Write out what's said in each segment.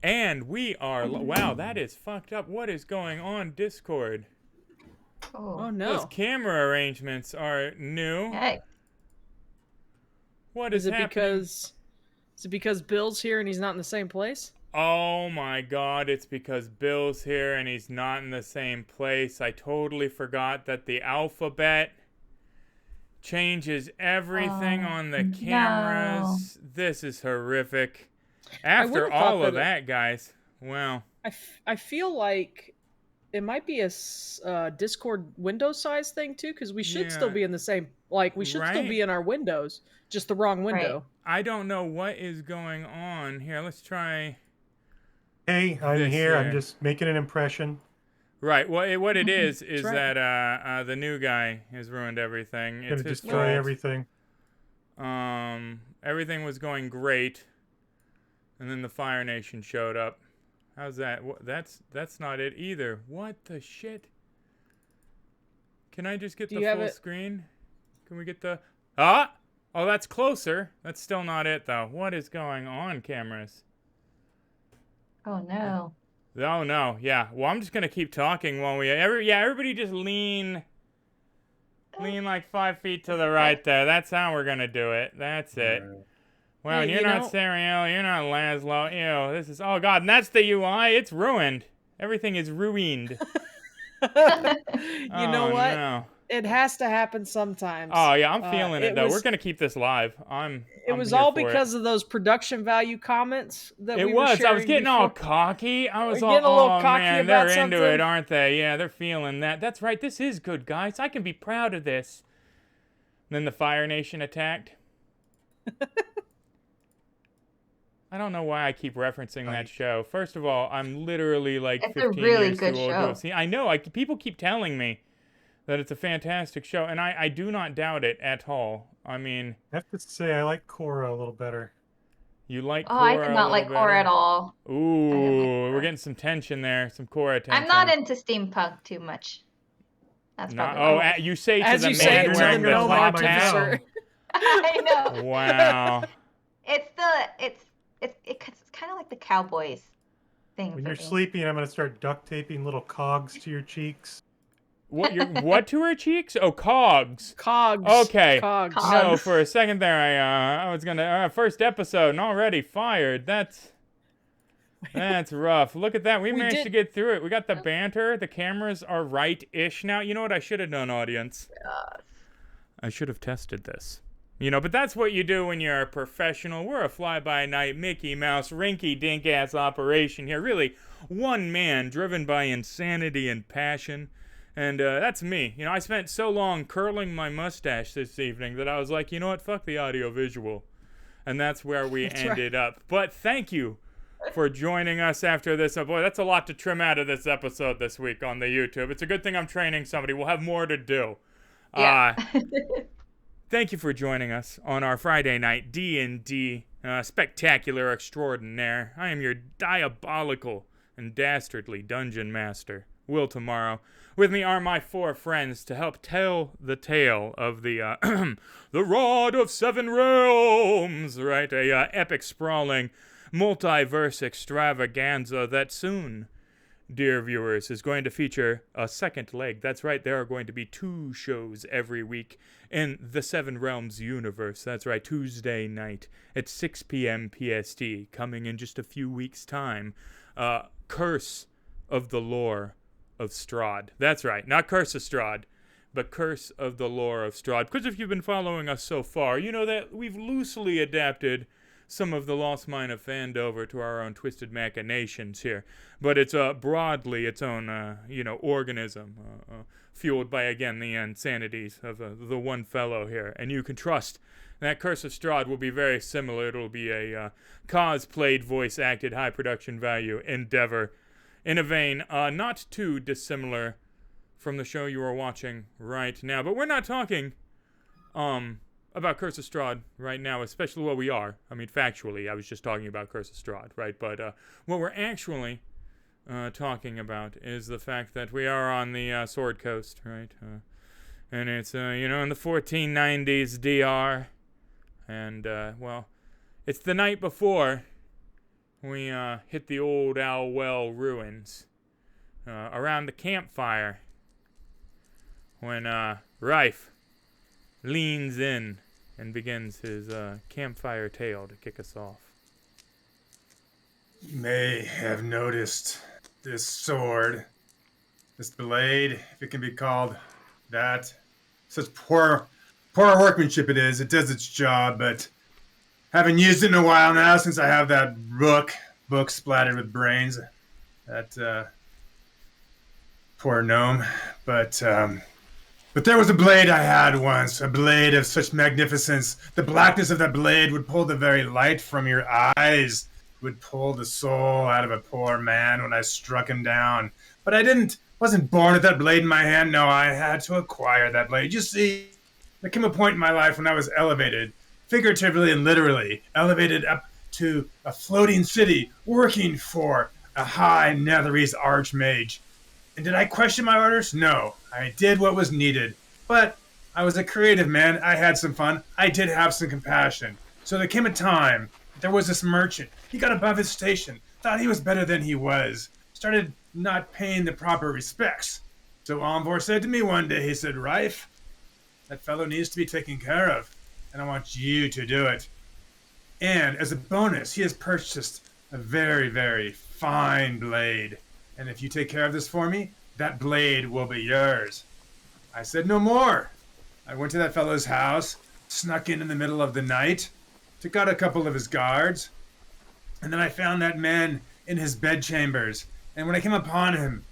And we are... Wow, that is fucked up. What is going on, Discord? Oh no. Those camera arrangements are new. Hey. What is happening? Is it because Bill's here and he's not in the same place? Oh my god, it's because Bill's here and he's not in the same place. I totally forgot that the alphabet changes everything on the cameras. No. This is horrific. After all of that, guys, well... I feel like it might be a Discord window size thing too, because we should still be in the same, like, we should still be in our windows, just the wrong window. Right. I don't know what is going on here. Let's try... Hey, I'm here. I'm just making an impression. Right. Well, what it is that the new guy has ruined everything. It's gonna destroy everything. Everything was going great, and then the Fire Nation showed up. How's that? That's not it either. What the shit? Can I just get the full screen? Can we get the... Ah! Oh, that's closer. That's still not it, though. What is going on, cameras? Oh, no. Oh, no. Yeah. Well, I'm just going to keep talking while we... everybody just lean like 5 feet to the right there. That's how we're going to do it. That's it. Wow, and you're not Sariel, you're not Laszlo. Ew, this is... Oh, God, and that's the UI. It's ruined. Everything is ruined. You know what? No. It has to happen sometimes. Oh, yeah, I'm feeling it, though. We're going to keep this live. It was all because of those production value comments that we were sharing. I was getting all cocky. I was all, getting a little cocky man, about they're something. into it, aren't they? Yeah, they're feeling that. That's right. This is good, guys. I can be proud of this. And then the Fire Nation attacked. I don't know why I keep referencing that show. First of all, I'm literally like 15 years too old to have seen. I know. People keep telling me that it's a fantastic show, and I do not doubt it at all. I mean... I have to say, I like Korra a little better. You like Korra? Oh, I did not like Korra at all. Ooh, we're getting some tension there. Some Korra tension. I'm not into steampunk too much. That's probably why. You say to the man wearing the top hat. I know. Wow. It's kind of like the Cowboys thing. When you're sleeping, I'm going to start duct taping little cogs to your cheeks. What to her cheeks? Oh, cogs. Cogs. Okay. Cogs. No, for a second there, I was gonna first episode and already fired. That's rough. Look at that. We managed to get through it. We got the banter. The cameras are right-ish now. You know what I should have done, audience? I should have tested this. You know, but that's what you do when you're a professional. We're a fly-by-night Mickey Mouse rinky-dink-ass operation here. Really, one man driven by insanity and passion. And that's me. You know, I spent so long curling my mustache this evening that I was like, you know what, fuck the audio-visual. And that's where we ended up. But thank you for joining us after this. Oh, boy, that's a lot to trim out of this episode this week on the YouTube. It's a good thing I'm training somebody. We'll have more to do. Yeah. Thank you for joining us on our Friday night D&D Spectacular Extraordinaire. I am your diabolical and dastardly dungeon master, Will Tomorrow. With me are my 4 friends to help tell the tale of the the Rod of 7 Realms, right? A epic, sprawling, multiverse extravaganza that soon, dear viewers, is going to feature a second leg. That's right, there are going to be 2 shows every week in the 7 Realms universe. That's right, Tuesday night at 6 p.m. PST, coming in just a few weeks' time. Curse of the Lore of Strahd. That's right, not Curse of Strahd, but Curse of the Lore of Strahd. Because if you've been following us so far, you know that we've loosely adapted some of the Lost Mine of Fandover to our own twisted machinations here. But it's broadly its own, organism, fueled by, again, the insanities of the one fellow here. And you can trust that Curse of Strahd will be very similar. It'll be a cosplayed, voice-acted, high production value endeavor in a vein not too dissimilar from the show you are watching right now. But we're not talking about Curse of Strahd right now, especially what we are. I mean, factually, I was just talking about Curse of Strahd, right? But what we're actually talking about is the fact that we are on the Sword Coast, right? And it's, in the 1490s DR. And, it's the night before we hit the old Owl Well ruins. Around the campfire, when Rife leans in and begins his campfire tale to kick us off. You may have noticed this sword, this blade, if it can be called that. Such poor workmanship it is. It does its job, but haven't used it in a while now since I have that book splattered with brains. That poor gnome. But there was a blade I had once, a blade of such magnificence. The blackness of that blade would pull the very light from your eyes, would pull the soul out of a poor man when I struck him down. But I wasn't born with that blade in my hand. No, I had to acquire that blade. You see, there came a point in my life when I was elevated, figuratively and literally, elevated up to a floating city, working for a high Netherese archmage. And did I question my orders? No, I did what was needed. But I was a creative man. I had some fun. I did have some compassion. So there came a time, there was this merchant. He got above his station, thought he was better than he was, started not paying the proper respects. So Envor said to me one day, he said, Rife, that fellow needs to be taken care of, and I want you to do it. And as a bonus, he has purchased a very, very fine blade. And if you take care of this for me, that blade will be yours. I said no more. I went to that fellow's house, snuck in the middle of the night, took out a couple of his guards, and then I found that man in his bedchambers. And when I came upon him,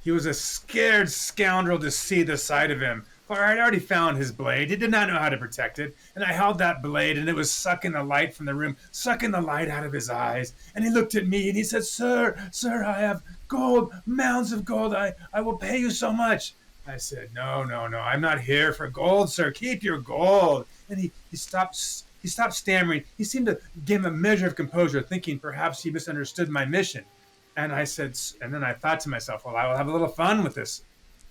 he was a scared scoundrel to see the sight of him. For I had already found his blade. He did not know how to protect it. And I held that blade, and it was sucking the light from the room, sucking the light out of his eyes. And he looked at me, and he said, Sir, I have gold, mounds of gold. I will pay you so much. I said, No. I'm not here for gold, sir. Keep your gold. And he stopped stammering. He seemed to gain a measure of composure, thinking perhaps he misunderstood my mission. And I said, and then I thought to myself, well, I will have a little fun with this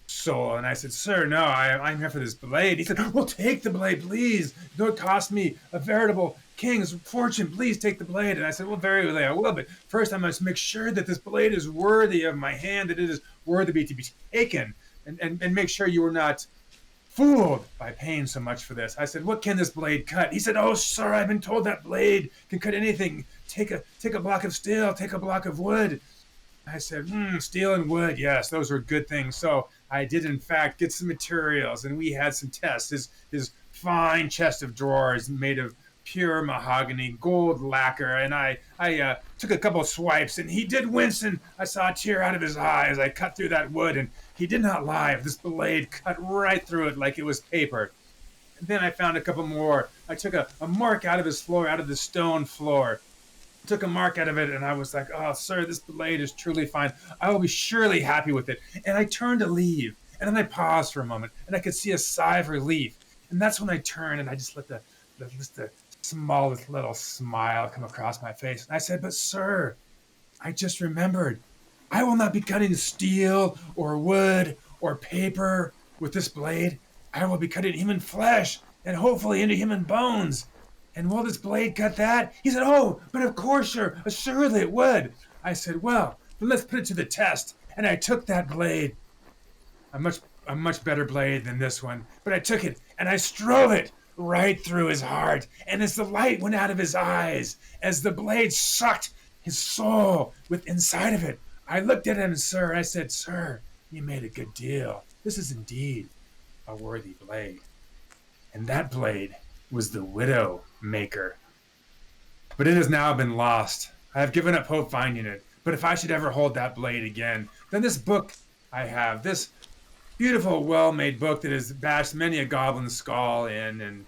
soul. And I said, Sir, no, I'm here for this blade. He said, well, take the blade, please. Don't cost me a veritable king's fortune. Please take the blade. And I said, well, very well, I will. But first I must make sure that this blade is worthy of my hand, that it is worthy to be taken. And make sure you are not fooled by paying so much for this. I said, what can this blade cut? He said, oh, sir, I've been told that blade can cut anything. Take a block of steel, take a block of wood. I said, steel and wood, yes, those are good things. So I did, in fact, get some materials, and we had some tests. His fine chest of drawers made of pure mahogany, gold lacquer, and I took a couple of swipes, and he did wince, and I saw a tear out of his eye as I cut through that wood, and he did not lie. This blade cut right through it like it was paper. And then I found a couple more. I took a mark out of his floor, out of the stone floor. Took a mark out of it, and I was like, oh, sir, this blade is truly fine. I will be surely happy with it. And I turned to leave, and then I paused for a moment, and I could see a sigh of relief. And that's when I turned, and I just let the smallest little smile come across my face. And I said, but sir, I just remembered, I will not be cutting steel or wood or paper with this blade. I will be cutting human flesh and hopefully into human bones. And will this blade cut that? He said, oh, but of course, sir, assuredly it would. I said, well, then let's put it to the test. And I took that blade, a much better blade than this one, but I took it and I strove it right through his heart. And as the light went out of his eyes, as the blade sucked his soul with inside of it, I looked at him, sir, I said, sir, you made a good deal. This is indeed a worthy blade. And that blade was the Widow Maker. But it has now been lost. I have given up hope finding it. But if I should ever hold that blade again, then this book I have, this beautiful, well-made book that has bashed many a goblin skull in,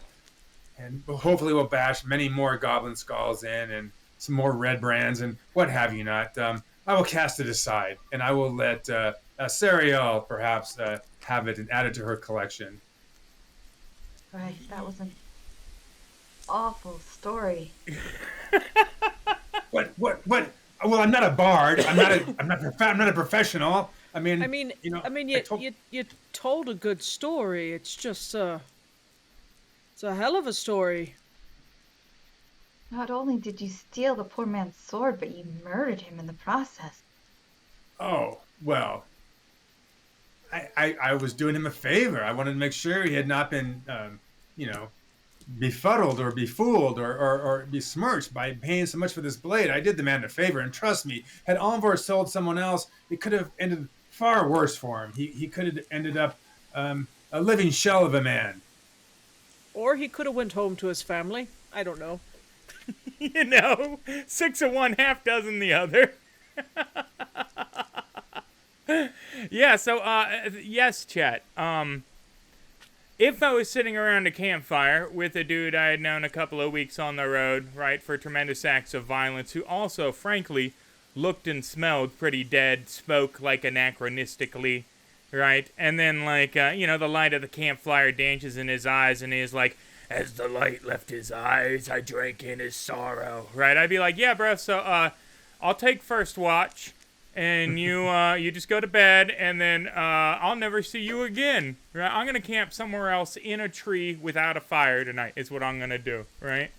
and hopefully will bash many more goblin skulls in, and some more red brands, and what have you not. I will cast it aside, and I will let Sariel perhaps have it and add it to her collection. Right, that was an awful story. What? Well, I'm not a bard. I'm not a professional. I mean, you told a good story. It's just it's a hell of a story. Not only did you steal the poor man's sword, but you murdered him in the process. Oh, well, I was doing him a favor. I wanted to make sure he had not been, befuddled or befooled or besmirched by paying so much for this blade. I did the man a favor, and trust me, had Envor sold someone else, it could have ended far worse for him. He could have ended up a living shell of a man. Or he could have went home to his family. I don't know. 6 of one, half dozen the other. Yeah, so, yes, chat. If I was sitting around a campfire with a dude I had known a couple of weeks on the road, right, for tremendous acts of violence, who also, frankly, looked and smelled pretty dead, spoke, like, anachronistically, right, and then, like, the light of the campfire dances in his eyes, and he's like, as the light left his eyes, I drank in his sorrow, right? I'd be like, yeah, bro, so, I'll take first watch, and you just go to bed, and then, I'll never see you again, right? I'm gonna camp somewhere else in a tree without a fire tonight, is what I'm gonna do, right?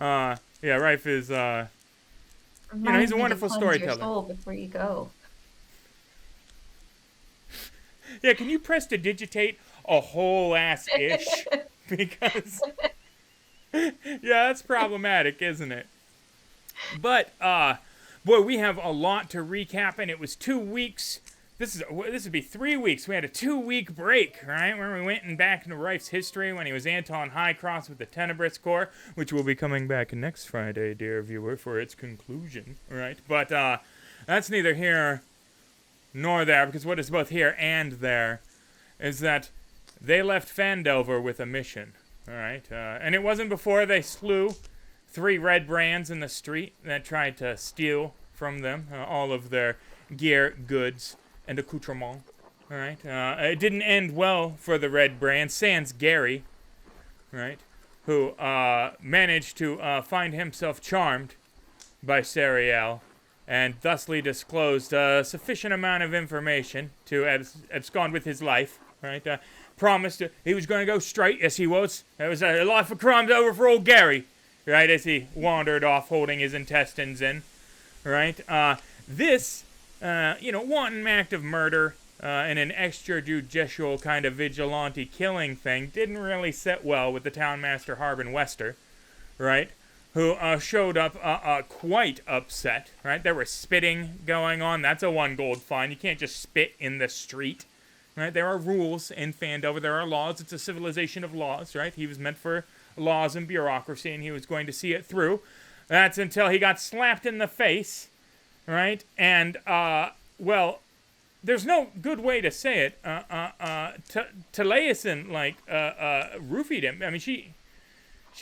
Yeah, Rife is, he's a wonderful storyteller. Your soul before you go. Yeah, can you prestidigitate a whole ass ish? Because, yeah, that's problematic, isn't it? But, boy, we have a lot to recap, and it was 2 weeks. This would be 3 weeks. We had a 2-week break, right, where we went back into Rife's history when he was Anton Highcross with the Tenebris Corps, which will be coming back next Friday, dear viewer, for its conclusion, right? But that's neither here nor there, because what is both here and there is that they left Phandelver with a mission, all right? And it wasn't before they slew 3 red brands in the street that tried to steal from them all of their gear, goods, and accoutrement, all right? It didn't end well for the red brands, sans Gary, right, who managed to find himself charmed by Sariel, and thusly disclosed a sufficient amount of information to abscond with his life, right? Promised he was going to go straight, yes he was. It was a life of crime's over for old Gary, right, as he wandered off holding his intestines in, right? This, wanton act of murder and an extrajudicial kind of vigilante killing thing didn't really sit well with the townmaster Harbin Wester, right? Who showed up quite upset, right? There was spitting going on. That's a 1 gold fine. You can't just spit in the street, right? There are rules in Phandelver. There are laws. It's a civilization of laws, right? He was meant for laws and bureaucracy, and he was going to see it through. That's until he got slapped in the face, right? And, there's no good way to say it. Taliesin, roofied him. I mean, she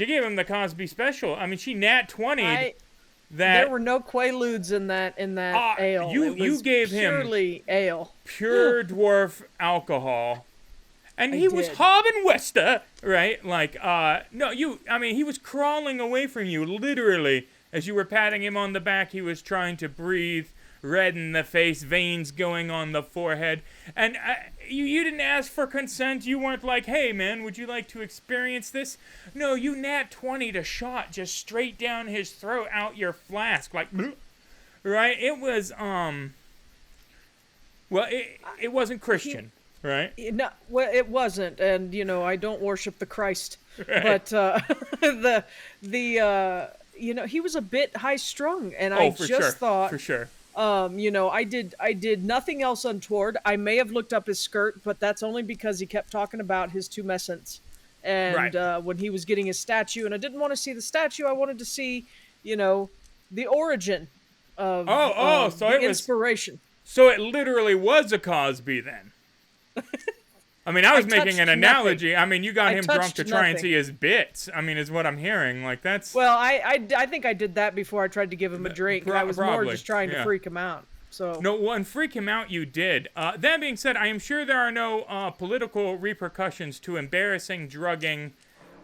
gave him the Cosby special. I mean, she nat 20'd that. There were no Quaaludes in that ale. You gave him purely ale, pure dwarf alcohol, and he was Harbin Wester, right? He was crawling away from you literally as you were patting him on the back. He was trying to breathe, red in the face, veins going on the forehead, and you didn't ask for consent. You weren't like, hey man, would you like to experience this? No, you nat 20'd a shot just straight down his throat, out your flask, like, right? It was it wasn't Christian, right? No, well, it wasn't, and I don't worship the Christ, right. But he was a bit high strung, and I just thought for sure. I did nothing else untoward. I may have looked up his skirt, but that's only because he kept talking about his tumescence. And right. When he was getting his statue, and I didn't want to see the statue, I wanted to see, the origin of the inspiration. So it literally was a Cosby then. I mean, I was making an analogy. Nothing. I mean, you got him drunk to try and see his bits. I mean, is what I'm hearing. Like, that's... Well, I think I did that before I tried to give him a drink. I was more just trying to freak him out. So no, well, and freak him out you did. That being said, I am sure there are no political repercussions to embarrassing drugging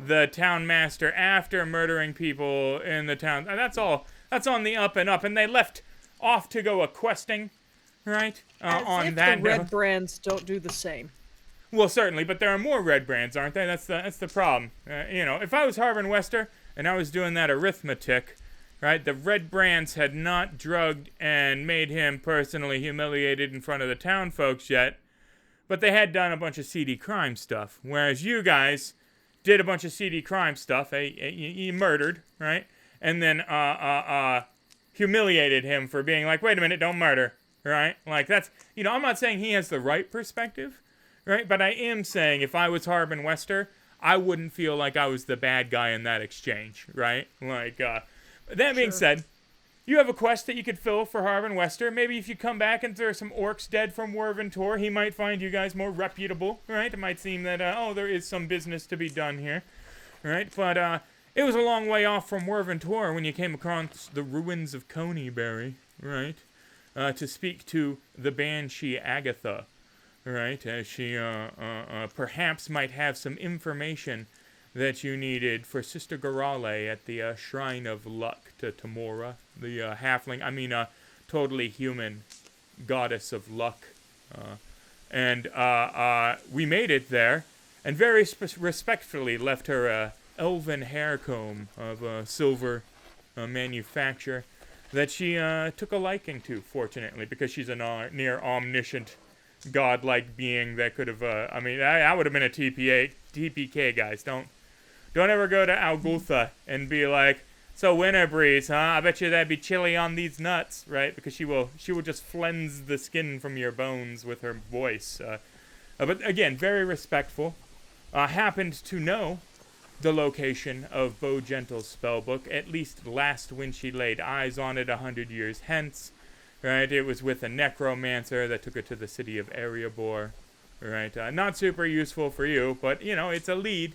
the townmaster after murdering people in the town. That's all. That's on the up and up. And they left off to go a questing, right? As on if that the red brands don't do the same. Well, certainly, but there are more red brands, aren't there? That's the problem. If I was Harvin Wester and I was doing that arithmetic, right, the red brands had not drugged and made him personally humiliated in front of the town folks yet, but they had done a bunch of seedy crime stuff, whereas you guys did a bunch of seedy crime stuff. You murdered, right, and then humiliated him for being like, wait a minute, don't murder, right? Like, that's, I'm not saying he has the right perspective, right? But I am saying if I was Harbin Wester, I wouldn't feel like I was the bad guy in that exchange, right? Like, that being said, you have a quest that you could fill for Harbin Wester. Maybe if you come back and there are some orcs dead from Werventor, he might find you guys more reputable, right? It might seem that, there is some business to be done here, right? But, it was a long way off from Werventor when you came across the ruins of Coneybury, right? To speak to the Banshee Agatha, right? As she perhaps might have some information that you needed for Sister Gorale at the Shrine of Luck to Tamora, the halfling, totally human goddess of luck. And we made it there, and very respectfully left her elven hair comb of silver manufacture that she took a liking to, fortunately, because she's a near omniscient godlike being that could have, I would have been a TPK, guys. Don't ever go to Algutha and be like, so winter breeze, huh? I bet you that'd be chilly on these nuts, right? Because she will just flens the skin from your bones with her voice. But again, very respectful. Happened to know the location of Bo Gentle's spellbook, at least last when she laid eyes on it 100 years hence, right? It was with a necromancer that took it to the city of Erebor, right? Not super useful for you, but, it's a lead,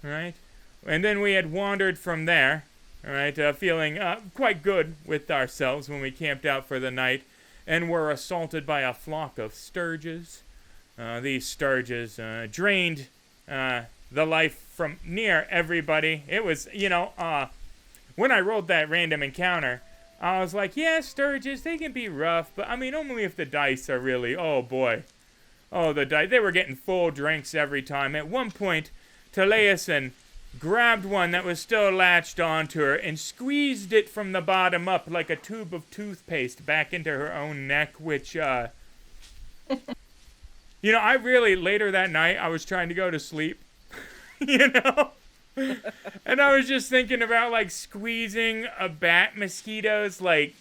right? And then we had wandered from there, right, feeling quite good with ourselves when we camped out for the night, and were assaulted by a flock of sturges. These sturges drained the life from near everybody. It was, when I rolled that random encounter, I was like, yeah, sturges, they can be rough, but only if the dice are really, oh boy. Oh, the dice, they were getting full drinks every time. At one point, Teleason grabbed one that was still latched onto her and squeezed it from the bottom up like a tube of toothpaste back into her own neck, which, I really, later that night, I was trying to go to sleep. And I was just thinking about, like, squeezing a bat mosquito's, like,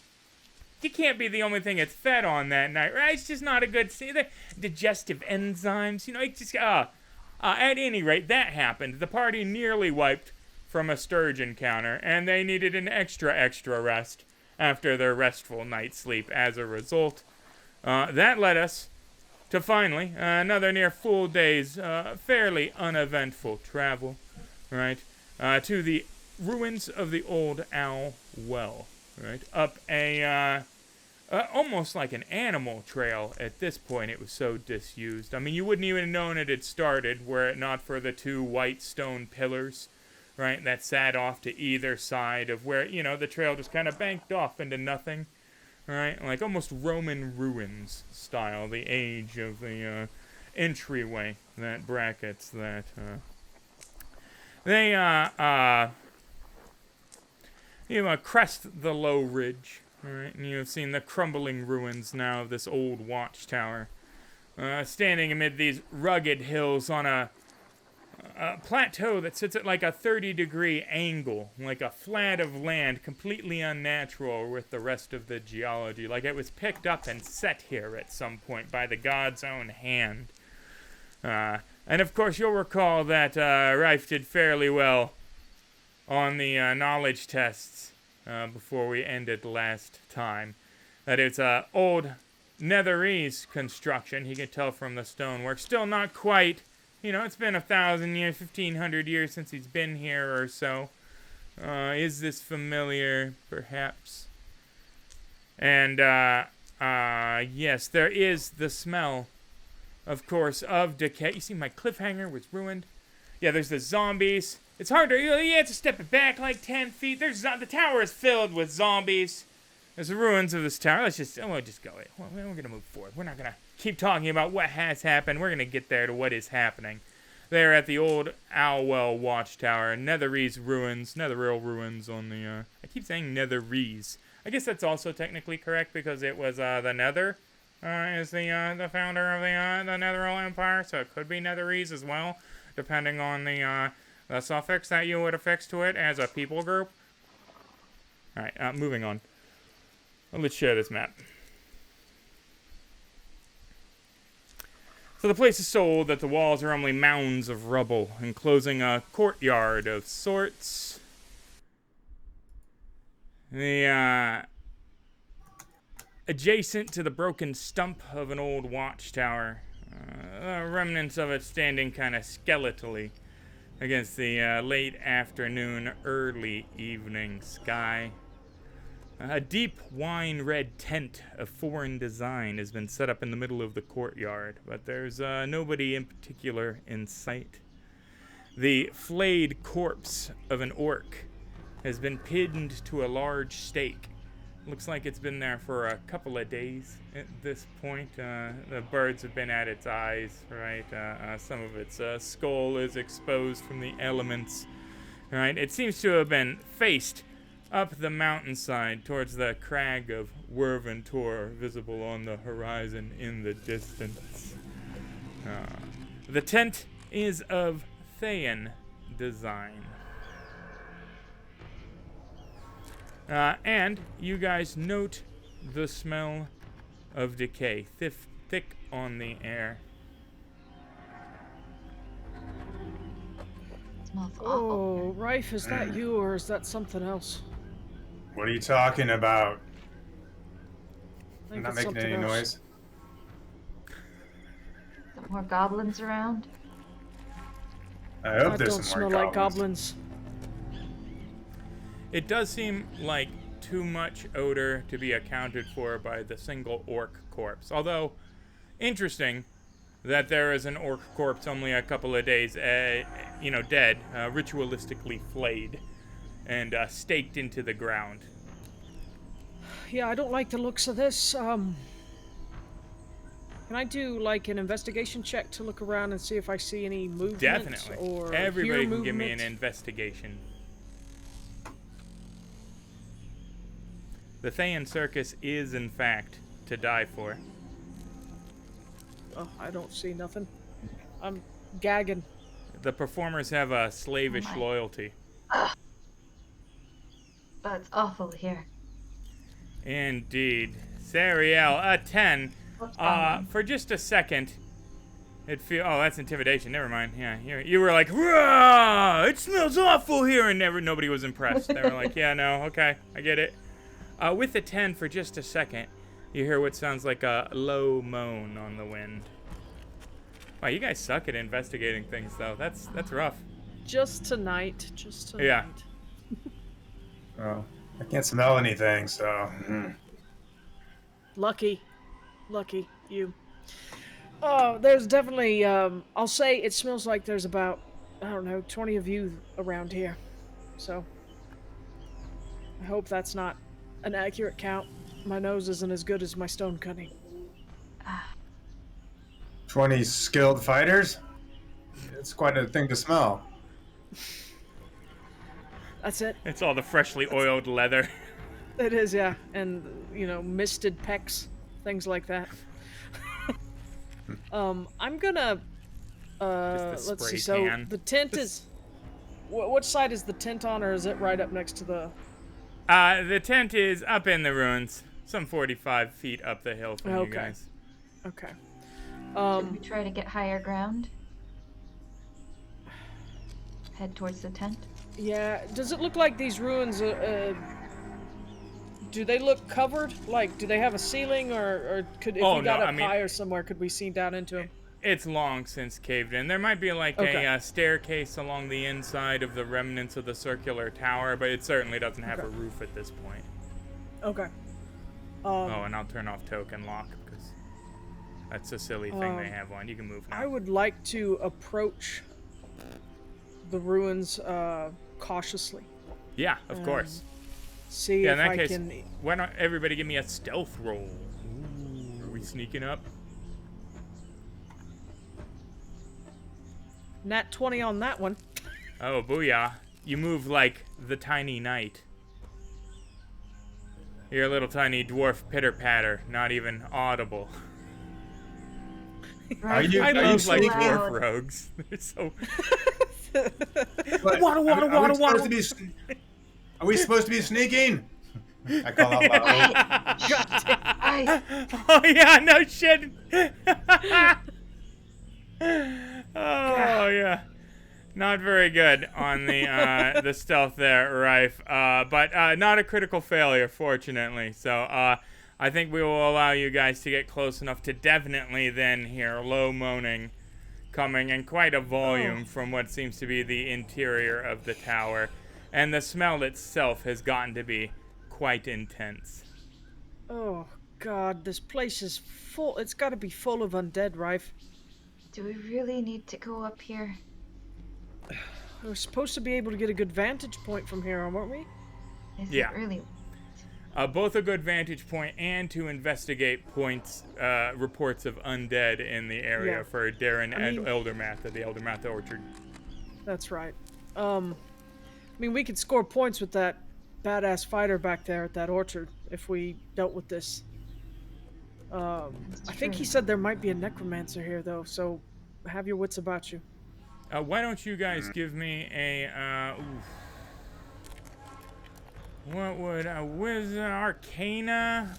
you can't be the only thing it's fed on that night, right? It's just not a good scene. The digestive enzymes, it just, at any rate, that happened. The party nearly wiped from a sturge encounter, and they needed an extra rest after their restful night's sleep as a result. That led us to finally another near full day's fairly uneventful travel, right, to the ruins of the old Owl Well, right, up a almost like an animal trail at this point. It was so disused. You wouldn't even have known it had started were it not for the two white stone pillars, right, that sat off to either side of where, the trail just kind of banked off into nothing. Right, like almost Roman ruins style, the age of the entryway that brackets that. They crest the low ridge, right, and you've seen the crumbling ruins now of this old watchtower, standing amid these rugged hills on a plateau that sits at like a 30-degree angle, like a flat of land, completely unnatural with the rest of the geology, like it was picked up and set here at some point by the god's own hand. And of course you'll recall that Rife did fairly well on the knowledge tests before we ended last time. That it's old Netherese construction, he could tell from the stonework. Still not quite. It's been 1,000 years, 1,500 years since he's been here or so. Is this familiar? Perhaps. And, yes, there is the smell, of course, of decay. You see, my cliffhanger was ruined. Yeah, there's the zombies. It's hard to, you have to step it back like 10 feet. The tower is filled with zombies. There's the ruins of this tower. We'll just go. We're going to move forward. We're not going to keep talking about what has happened. We're going to get there to what is happening. They're at the old Owlwell Watchtower, Netherese ruins, Netheril ruins on the, I keep saying Netherese. I guess that's also technically correct because it was, the Nether, is the founder of the Netheril Empire, so it could be Netherese as well, depending on the suffix that you would affix to it as a people group. Alright, moving on. Well, let's share this map. So the place is so old that the walls are only mounds of rubble, enclosing a courtyard of sorts. The, adjacent to the broken stump of an old watchtower, the remnants of it standing kind of skeletally against the late afternoon, early evening sky. A deep wine red tent of foreign design has been set up in the middle of the courtyard, but there's nobody in particular in sight. The flayed corpse of an orc has been pinned to a large stake. Looks like it's been there for a couple of days at this point. The birds have been at its eyes, right? Some of its skull is exposed from the elements, right? It seems to have been faced up the mountainside towards the crag of Werventor, visible on the horizon in the distance. The tent is of Thayan design. And you guys note the smell of decay, thick on the air. It smells awful. Oh, Rife, is that you or is that something else? What are you talking about? I I'm think not it's making something any else. noise. Some more goblins around. I hope That there's don't some more smell like goblins. goblins. It does seem like too much odor to be accounted for by the single orc corpse. Although, interesting that there is an orc corpse only a couple of days, dead, ritualistically flayed and staked into the ground. Yeah, I don't like the looks of this. Can I do like an investigation check to look around and see if I see any movement? Definitely. Or Everybody hear can give me an movement? investigation. The Thayan Circus is, in fact, to die for. Oh, I don't see nothing. I'm gagging. The performers have a slavish Oh my. loyalty. But it's awful here. Indeed. Sariel, a 10. What's wrong? For just a second, oh, that's intimidation. Never mind. Yeah, you were like, "Rah! It smells awful here," and nobody was impressed. They were like, "Yeah, no, okay, I get it." With the 10, for just a second, you hear what sounds like a low moan on the wind. Wow, you guys suck at investigating things, though. That's rough. Just tonight. Just tonight. Yeah. Oh, I can't smell anything, so. Lucky you. Oh, there's definitely, I'll say it smells like there's about, I don't know, 20 of you around here. So, I hope that's not an accurate count. My nose isn't as good as my stone cutting. 20 skilled fighters? It's quite a thing to smell. That's it. It's all the freshly oiled leather. It is, yeah. And, misted pecs, things like that. I'm gonna, Just the let's see, spray so tan. the tent is, which side is the tent on, or is it right up next to the... The tent is up in the ruins, some 45 feet up the hill from you Okay. guys. Okay. Should we try to get higher ground? Head towards the tent? Yeah, does it look like these ruins, do they look covered? Like, do they have a ceiling, or could, if Oh, we got no, up I mean- higher somewhere, could we see down into them? It's long since caved in. There might be like Okay. a staircase along the inside of the remnants of the circular tower, but it certainly doesn't have a Okay. roof at this point. Okay. Oh, and I'll turn off token lock because that's a silly thing they have on. You can move now. I would like to approach the ruins cautiously. Yeah, of course. See Yeah, if in that I case, can. why don't everybody give me a stealth roll? Ooh, are we sneaking up? Nat 20 on that one. Oh, booyah. You move like the tiny knight. You're a little tiny dwarf pitter-patter, not even audible. Right. I are you love like sneaking? dwarf rogues. They're so... What? Waddle, waddle, Are we waddle, supposed waddle. to be? Are we supposed to be sneaking? I call out loud. Right. Oh yeah, no shit. Oh yeah, not very good on the stealth there, Rife. But not a critical failure, fortunately. So I think we will allow you guys to get close enough to definitely then hear low moaning coming in quite a volume from what seems to be the interior of the tower, and the smell itself has gotten to be quite intense. Oh, God, this place is full. It's got to be full of undead, Rife. Do we really need to go up here? We're supposed to be able to get a good vantage point from here, weren't we? Is Yeah. it really? Both a good vantage point and to investigate reports of undead in the area Yeah. for Darren I and mean- Eldermath at the Eldermath Orchard. That's right. I mean, we could score points with that badass fighter back there at that orchard if we dealt with this. I think he true. said there might be a necromancer here, though, so have your wits about you. Why don't you guys give me a, what would, Arcana?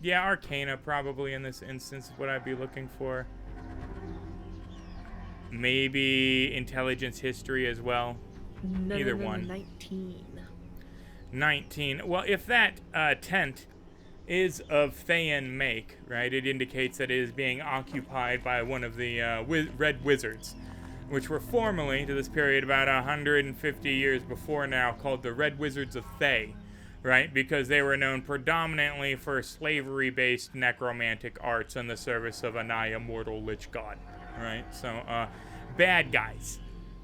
Yeah, Arcana probably in this instance is what I'd be looking for. Maybe Intelligence History as well. No, Either no, no, one. 19. 19. Well, if that tent is of Feyan make, right, it indicates that it is being occupied by one of the Red Wizards, which were formerly, to this period, about 150 years before now, called the Red Wizards of Fey, right, because they were known predominantly for slavery-based necromantic arts in the service of a nigh immortal lich god, right? So, bad guys.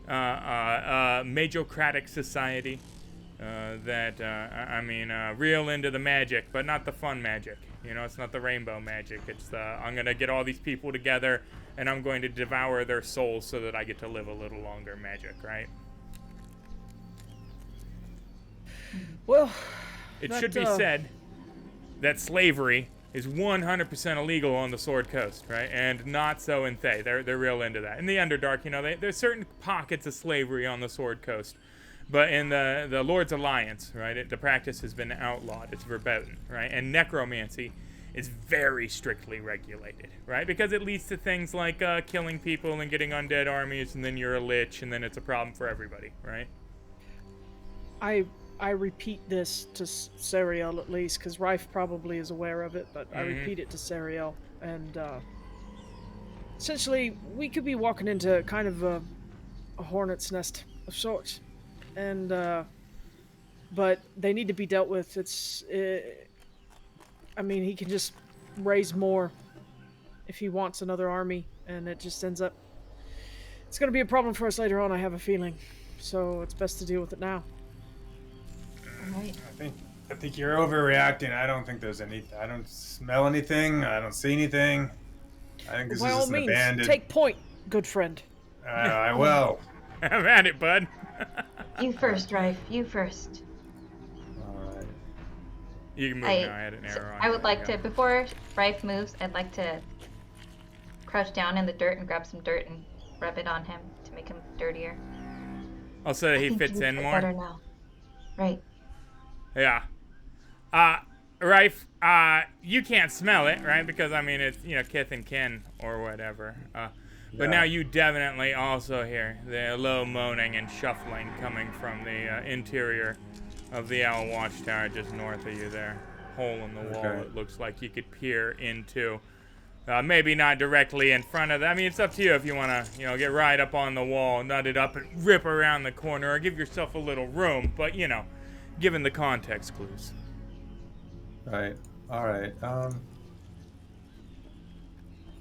Magocratic society. Real into the magic, but not the fun magic. You know, it's not the rainbow magic. It's the, I'm going to get all these people together, and I'm going to devour their souls so that I get to live a little longer magic, right? Well, It That, should be said that slavery is 100% illegal on the Sword Coast, right? And not so in Thay. They're real into that. In the Underdark, you know, there's certain pockets of slavery on the Sword Coast. But in the Lord's Alliance, right, the practice has been outlawed. It's verboten, right? And necromancy is very strictly regulated, right? Because it leads to things like killing people and getting undead armies, and then you're a lich, and then it's a problem for everybody, right? I repeat this to Sariel at least, because Rife probably is aware of it, but I repeat it to Sariel. And essentially, we could be walking into kind of a hornet's nest of sorts. And, but they need to be dealt with. I mean, he can just raise more if he wants another army, and it just ends up... It's going to be a problem for us later on, I have a feeling. So it's best to deal with it now. Right. I think you're overreacting. I don't think there's any. I don't smell anything. I don't see anything. I think this By is all just an means, abandoned. take point, good friend. I will. I'm at it, bud. You first, Rife. You first. All right. You can move now. I had an arrow on. I would There you like go. to, before Rife moves, I'd like to crouch down in the dirt and grab some dirt and rub it on him to make him dirtier. Oh, so that I he think fits you in fit more? better now. Right. Yeah. Rife, you can't smell it, right? Because, I mean, it's, you know, kith and kin or whatever. But Yeah. now you definitely also hear the low moaning and shuffling coming from the interior of the Owl Watchtower just north of you there. Hole in the wall, Okay. it looks like you could peer into. Maybe not directly in front of them. I mean, it's up to you if you want to, you know, get right up on the wall, nut it up, and rip around the corner, or give yourself a little room. But, you know, given the context clues. Right. All right.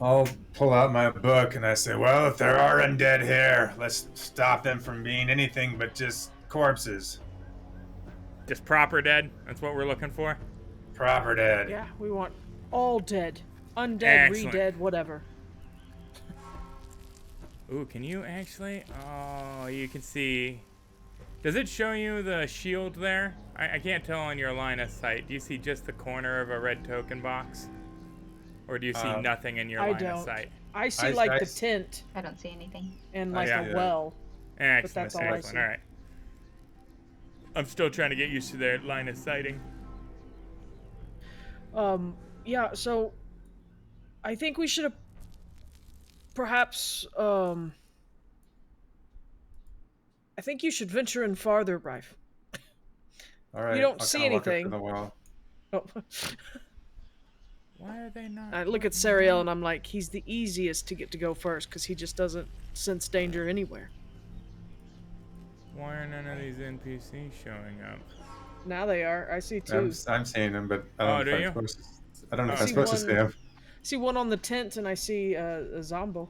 I'll pull out my book and I say, well, if there are undead here, let's stop them from being anything but just corpses. Just proper dead? That's what we're looking for? Proper dead. Yeah, we want all dead. Undead, Excellent. re-dead, whatever. Ooh, can you actually? Oh, you can see. Does it show you the shield there? I can't tell on your line of sight. Do you see just the corner of a red token box? Or do you see nothing in your line of sight? I see like the tent I don't see anything. and like a well. Excellent, But that's all I see. All right. I'm still trying to get used to their line of sighting. Yeah, so I think we should have perhaps, I think you should venture in farther, Rife. All right. You don't I'll see kinda walk up to anything. the well. Oh. Why are they not? I look at Sariel and I'm like, he's the easiest to get to go first because he just doesn't sense danger anywhere. Why are none of these NPCs showing up? Now they are. I see two. I'm seeing them, but I don't know if I'm supposed to. I don't know if I'm supposed to see them. I see one on the tent and I see a Zombo.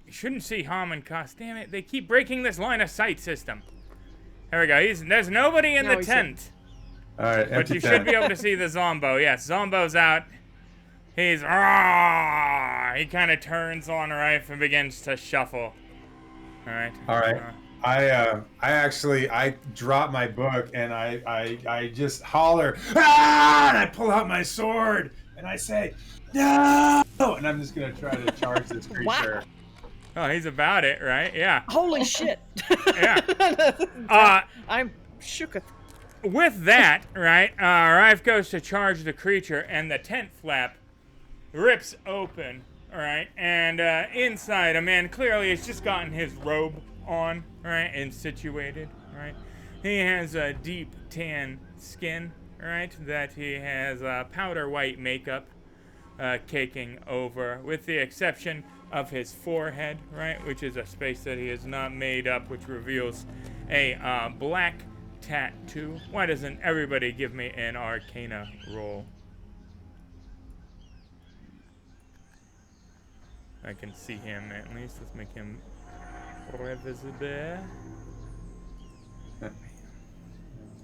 You shouldn't see Haman cost. Damn it, they keep breaking this line of sight system. There we go. There's nobody in the tent. All right, But you should be able to see the Zombo. Yes, Zombo's out. He's Rawr! He kind of turns on Rife and begins to shuffle. All right. All right. I drop my book and I just holler, ah! And I pull out my sword and I say, no! And I'm just gonna try to charge this creature. Wow. Oh, he's about it, right? Yeah. Holy shit! Yeah. I'm shooketh. With that, right, Rife goes to charge the creature, and the tent flap rips open, all right, and inside a man clearly has just gotten his robe on, right, and situated, right. He has a deep tan skin, right, that he has powder white makeup caking over, with the exception of his forehead, right, which is a space that he has not made up, which reveals a black tattoo. Why doesn't everybody give me an Arcana roll? I can see him at least. Let's make him visible.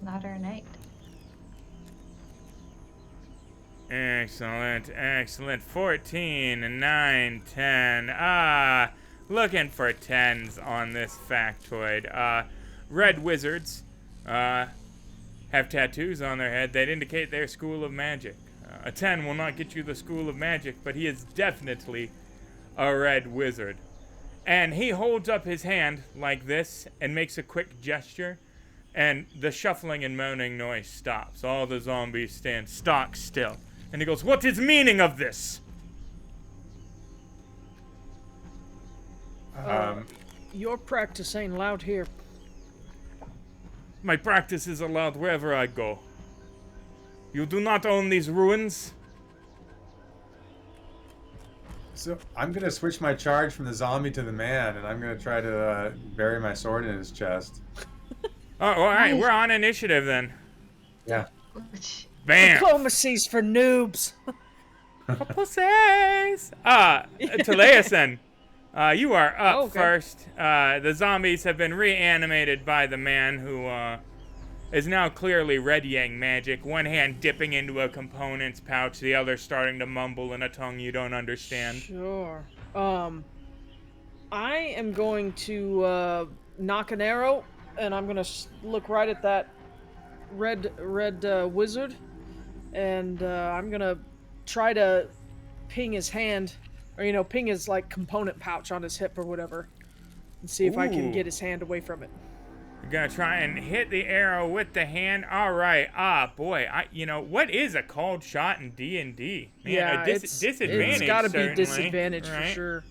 Not our night. Excellent, excellent. 14, 9, 10. Looking for 10s on this factoid. Red Wizards have tattoos on their head that indicate their school of magic. A 10 will not get you the school of magic, but he is definitely a red wizard. And he holds up his hand like this and makes a quick gesture, and the shuffling and moaning noise stops. All the zombies stand stock still. And he goes, "What is meaning of this?" Your practice ain't loud here. My practice is allowed wherever I go. You do not own these ruins? So I'm gonna switch my charge from the zombie to the man, and I'm gonna try to bury my sword in his chest. Oh, all right. We're on initiative then. Yeah. Bam. Diplomacy's for noobs. Pussies. Teleasen, you are up first. The zombies have been reanimated by the man who is now clearly readying magic. One hand dipping into a component's pouch, the other starting to mumble in a tongue you don't understand. Sure. I am going to knock an arrow, and I'm gonna look right at that red wizard, and I'm gonna try to ping his hand, or ping his like component pouch on his hip or whatever, and see if I can get his hand away from it. You're gonna try and hit the arrow with the hand. All right. Boy, what is a called shot in D&D? Man, Yeah, disadvantage. It's got to be certainly, disadvantage right? for sure.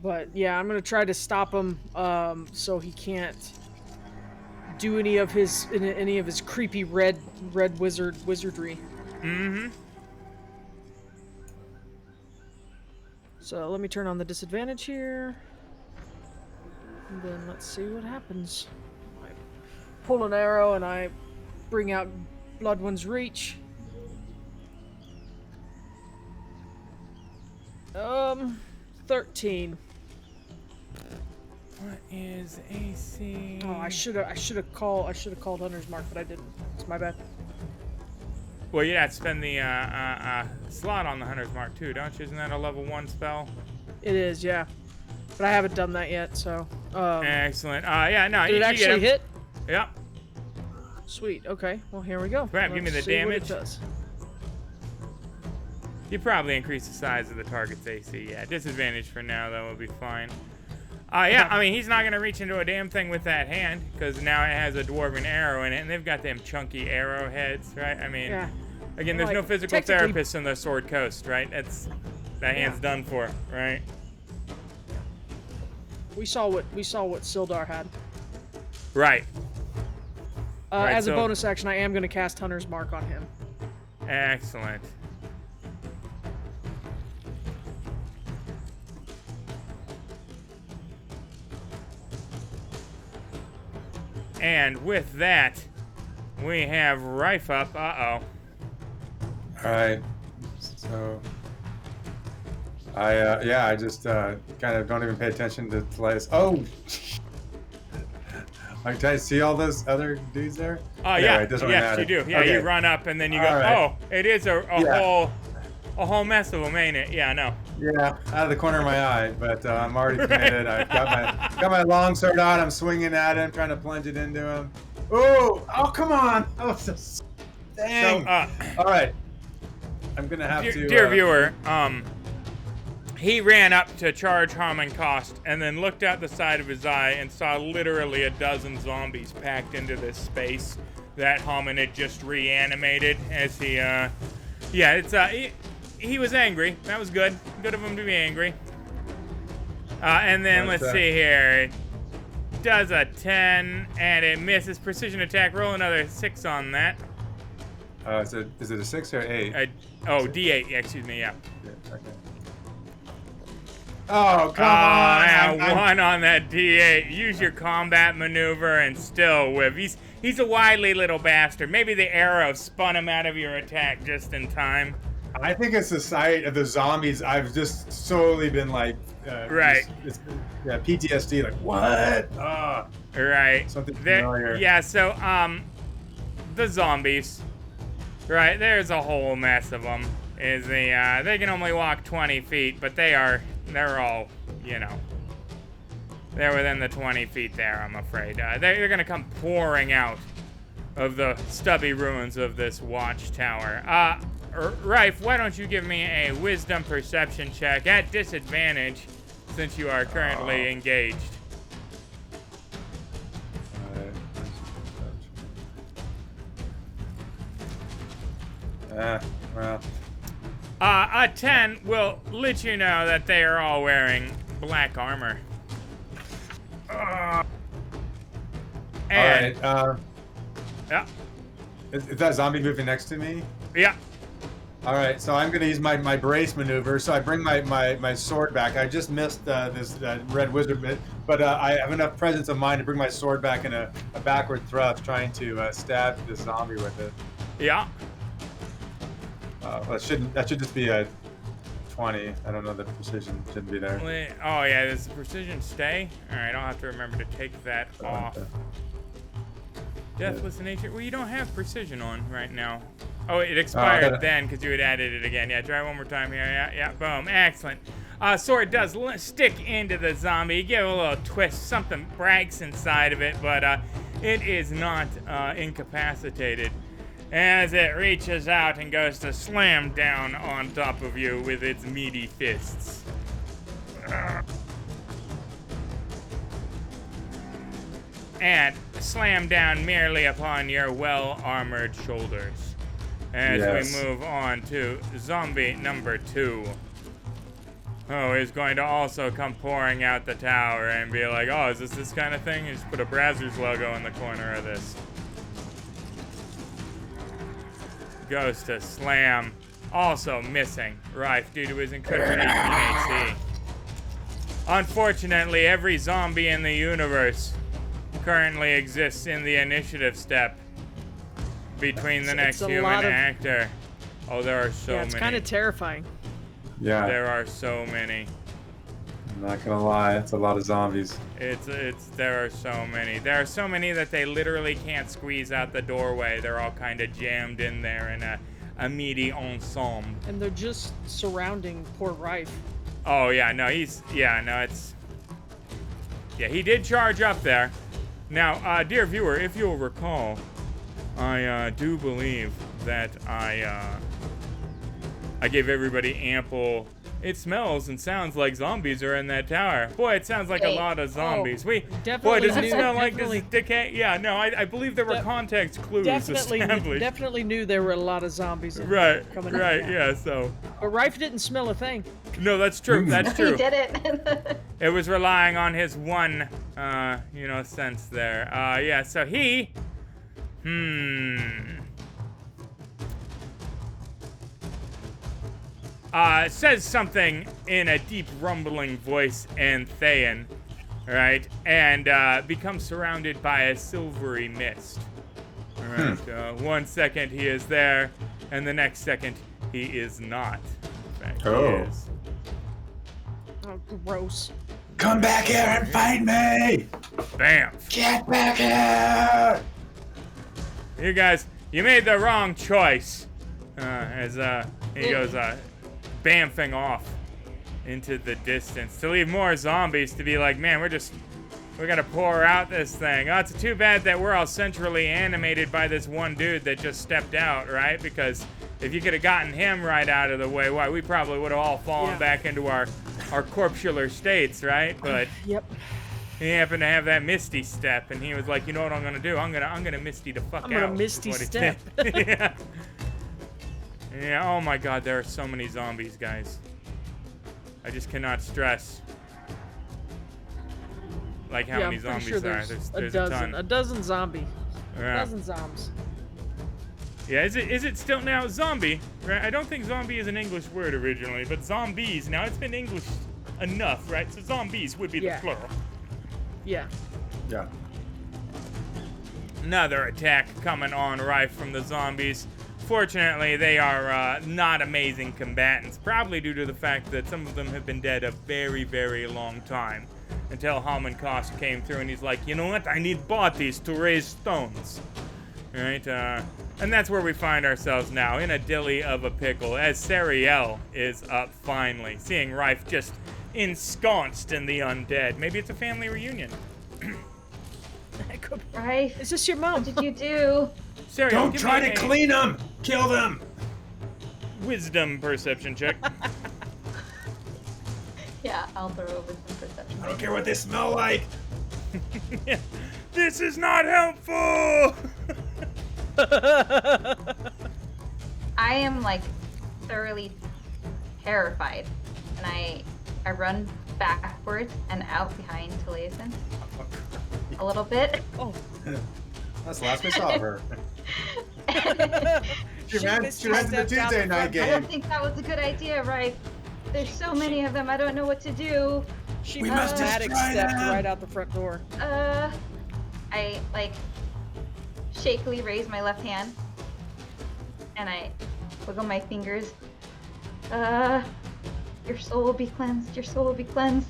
But yeah, I'm gonna try to stop him, so he can't do any of his creepy red wizardry. Mm-hmm. So let me turn on the disadvantage here. And then let's see what happens. I pull an arrow and I bring out Bloodwind's Reach. 13. What is AC? Oh, I should have called Hunter's Mark, but I didn't. It's my bad. Well, you have to spend the slot on the Hunter's Mark too, don't you? Isn't that a level 1 spell? It is, yeah. But I haven't done that yet, so. Excellent. Yeah, no. Did it actually hit? Yep. Sweet. Okay. Well, here we go. Crap, give me the Let's see what it damage. does. You probably increase the size of the target's AC. Yeah, disadvantage for now, though, will be fine. Yeah, I mean, he's not going to reach into a damn thing with that hand, because now it has a dwarven arrow in it, and they've got them chunky arrowheads, right? I mean, again, there's no physical therapists on the Sword Coast, right? That hand's done for, right? We saw what Sildar had. Right. As a bonus action, I am going to cast Hunter's Mark on him. Excellent. And with that, we have Rife up. Uh-oh. Alright. So... I just kind of don't even pay attention to plays. Oh! Like, did I see all those other dudes there? Oh, yeah. Yes, you do. Yeah, you run up and then you go, oh, it is a whole mess of them, ain't it? Yeah, I know. Yeah, out of the corner of my eye, but I'm already committed. I've got my long sword out. I'm swinging at him, trying to plunge it into him. Oh, come on! Oh, dang! So, all right, I'm gonna have to. Dear viewer, he ran up to charge Harmon Cost and then looked out the side of his eye and saw literally a dozen zombies packed into this space that Harmon had just reanimated as he, he was angry. That was good. Good of him to be angry. And then let's see here. It does a 10 and it misses. Precision attack. Roll another 6 on that. Is it a 6 or 8? D8. Excuse me. Yeah. Okay. Oh, come on! Yeah, 1 on that D8. Use your combat maneuver and still whip. He's a wily little bastard. Maybe the arrow spun him out of your attack just in time. I think it's the sight of the zombies. I've just solely been like, right. PTSD. Like what? Right. Something familiar. Yeah. So the zombies. Right. There's a whole mess of them. They can only walk 20 feet, but they're all, they're within the 20 feet there, I'm afraid. They're going to come pouring out of the stubby ruins of this watchtower. Rife, why don't you give me a wisdom perception check at disadvantage since you are currently engaged. Well. A 10 will let you know that they are all wearing black armor. And, all right. Yeah. Is that zombie moving next to me? Yeah. All right, so I'm gonna use my brace maneuver. So I bring my sword back. I just missed this red wizard bit, but I have enough presence of mind to bring my sword back in a backward thrust, trying to stab the zombie with it. Yeah. That should just be a 20. I don't know, the precision shouldn't be there. Oh yeah, does the precision stay? All right, I'll have to remember to take that off. Deathless nature. Well, you don't have precision on right now. Oh, it expired then because you had added it again. Yeah, try one more time here. Yeah, boom. Excellent. Sword does stick into the zombie. Give it a little twist. Something breaks inside of it, but it is not incapacitated. As it reaches out and goes to slam down on top of you with its meaty fists. And slam down merely upon your well-armored shoulders. As we move on to zombie number 2. Oh, he's going to also come pouring out the tower and be like, oh, is this kind of thing? You just put a Brazzers logo in the corner of this. Goes to slam. Also missing. Rife due to his incredible AC. Unfortunately, every zombie in the universe currently exists in the initiative step between the next human actor. Oh, there are so many. Yeah, it's kind of terrifying. Yeah. There are so many. I'm not gonna lie, it's a lot of zombies. There are so many. There are so many that they literally can't squeeze out the doorway. They're all kind of jammed in there in a meaty ensemble. And they're just surrounding poor Rife. Oh yeah, no, it's Yeah, he did charge up there. Now, dear viewer, if you'll recall, I do believe that I gave everybody ample. It smells and sounds like zombies are in that tower. Boy, it sounds like a lot of zombies. Boy, does it smell like this decay? Yeah, no, I believe there were context clues established. Definitely knew there were a lot of zombies. Coming Right, yeah. So. But Rife didn't smell a thing. No, that's true. That's true. He did it. It was relying on his one, sense there. Yeah. So he, says something in a deep rumbling voice in Thayan, right? And becomes surrounded by a silvery mist. All right. 1 second he is there, and the next second he is not. In fact, he is. Oh, gross. Come back here and fight me! Bam! Get back here! You guys, you made the wrong choice. As he goes bamfing off into the distance to leave more zombies to be like, man, we gotta pour out this thing. Oh, it's too bad that we're all centrally animated by this one dude that just stepped out, right? Because if you could have gotten him right out of the way, why, we probably would have all fallen back into our corpuscular states, right? But Yep. he happened to have that misty step, and he was like, you know what I'm gonna do? I'm gonna misty the fuck out. I'm gonna misty is what he step. did. Yeah. Yeah, oh my god, there are so many zombies, guys. I just cannot stress like how many I'm pretty zombies sure there are. there's There's a a dozen. ton. A dozen zombie. Yeah. Dozen zombs. Yeah, is it still now zombie? Right? I don't think zombie is an English word originally, but zombies now it's been English enough, right? So zombies would be the plural. Yeah. Yeah. Another attack coming on Rife from the zombies. Fortunately, they are not amazing combatants, probably due to the fact that some of them have been dead a very, very long time. Until Halman Kost came through and he's like, you know what, I need bodies to raise stones. Right? And that's where we find ourselves now, in a dilly of a pickle, as Sariel is up finally, seeing Rife just ensconced in the undead. Maybe it's a family reunion. Rife, Is this your mom? what did you do? Sariel, Don't give try me to a clean them! Kill them! wisdom perception check. Yeah, I'll throw over some perception. I don't care what they smell like! This is not helpful! I am like thoroughly terrified, and I run backwards and out behind Taliesin a little bit. Oh. That's the last we saw of her. She ran to stepped the out Tuesday the night front I don't game. think that was a good idea, right? There's so many of them. I don't know what to do. She We must dramatic destroy stepped them. right out the front door. I like shakily raise my left hand, and I wiggle my fingers. Your soul will be cleansed. Your soul will be cleansed.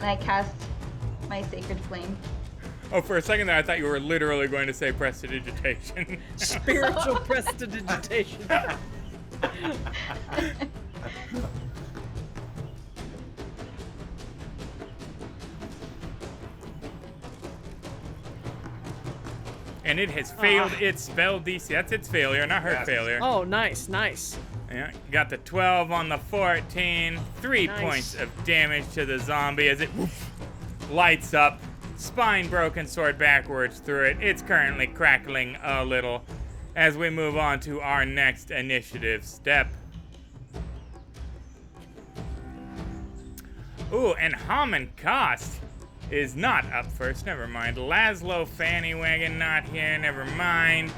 And I cast my sacred flame. Oh, for a second there, I thought you were literally going to say prestidigitation. Spiritual prestidigitation. And it has failed its spell DC. That's its failure, not her failure. Oh, nice, nice. Yeah, got the 12 on the 14. 3 Nice. points of damage to the zombie as it lights up. Spine broken sword backwards through it. It's currently crackling a little as we move on to our next initiative step. Ooh, and Haman Kost is not up first. Never mind. Laszlo Fannywagon not here. Never mind.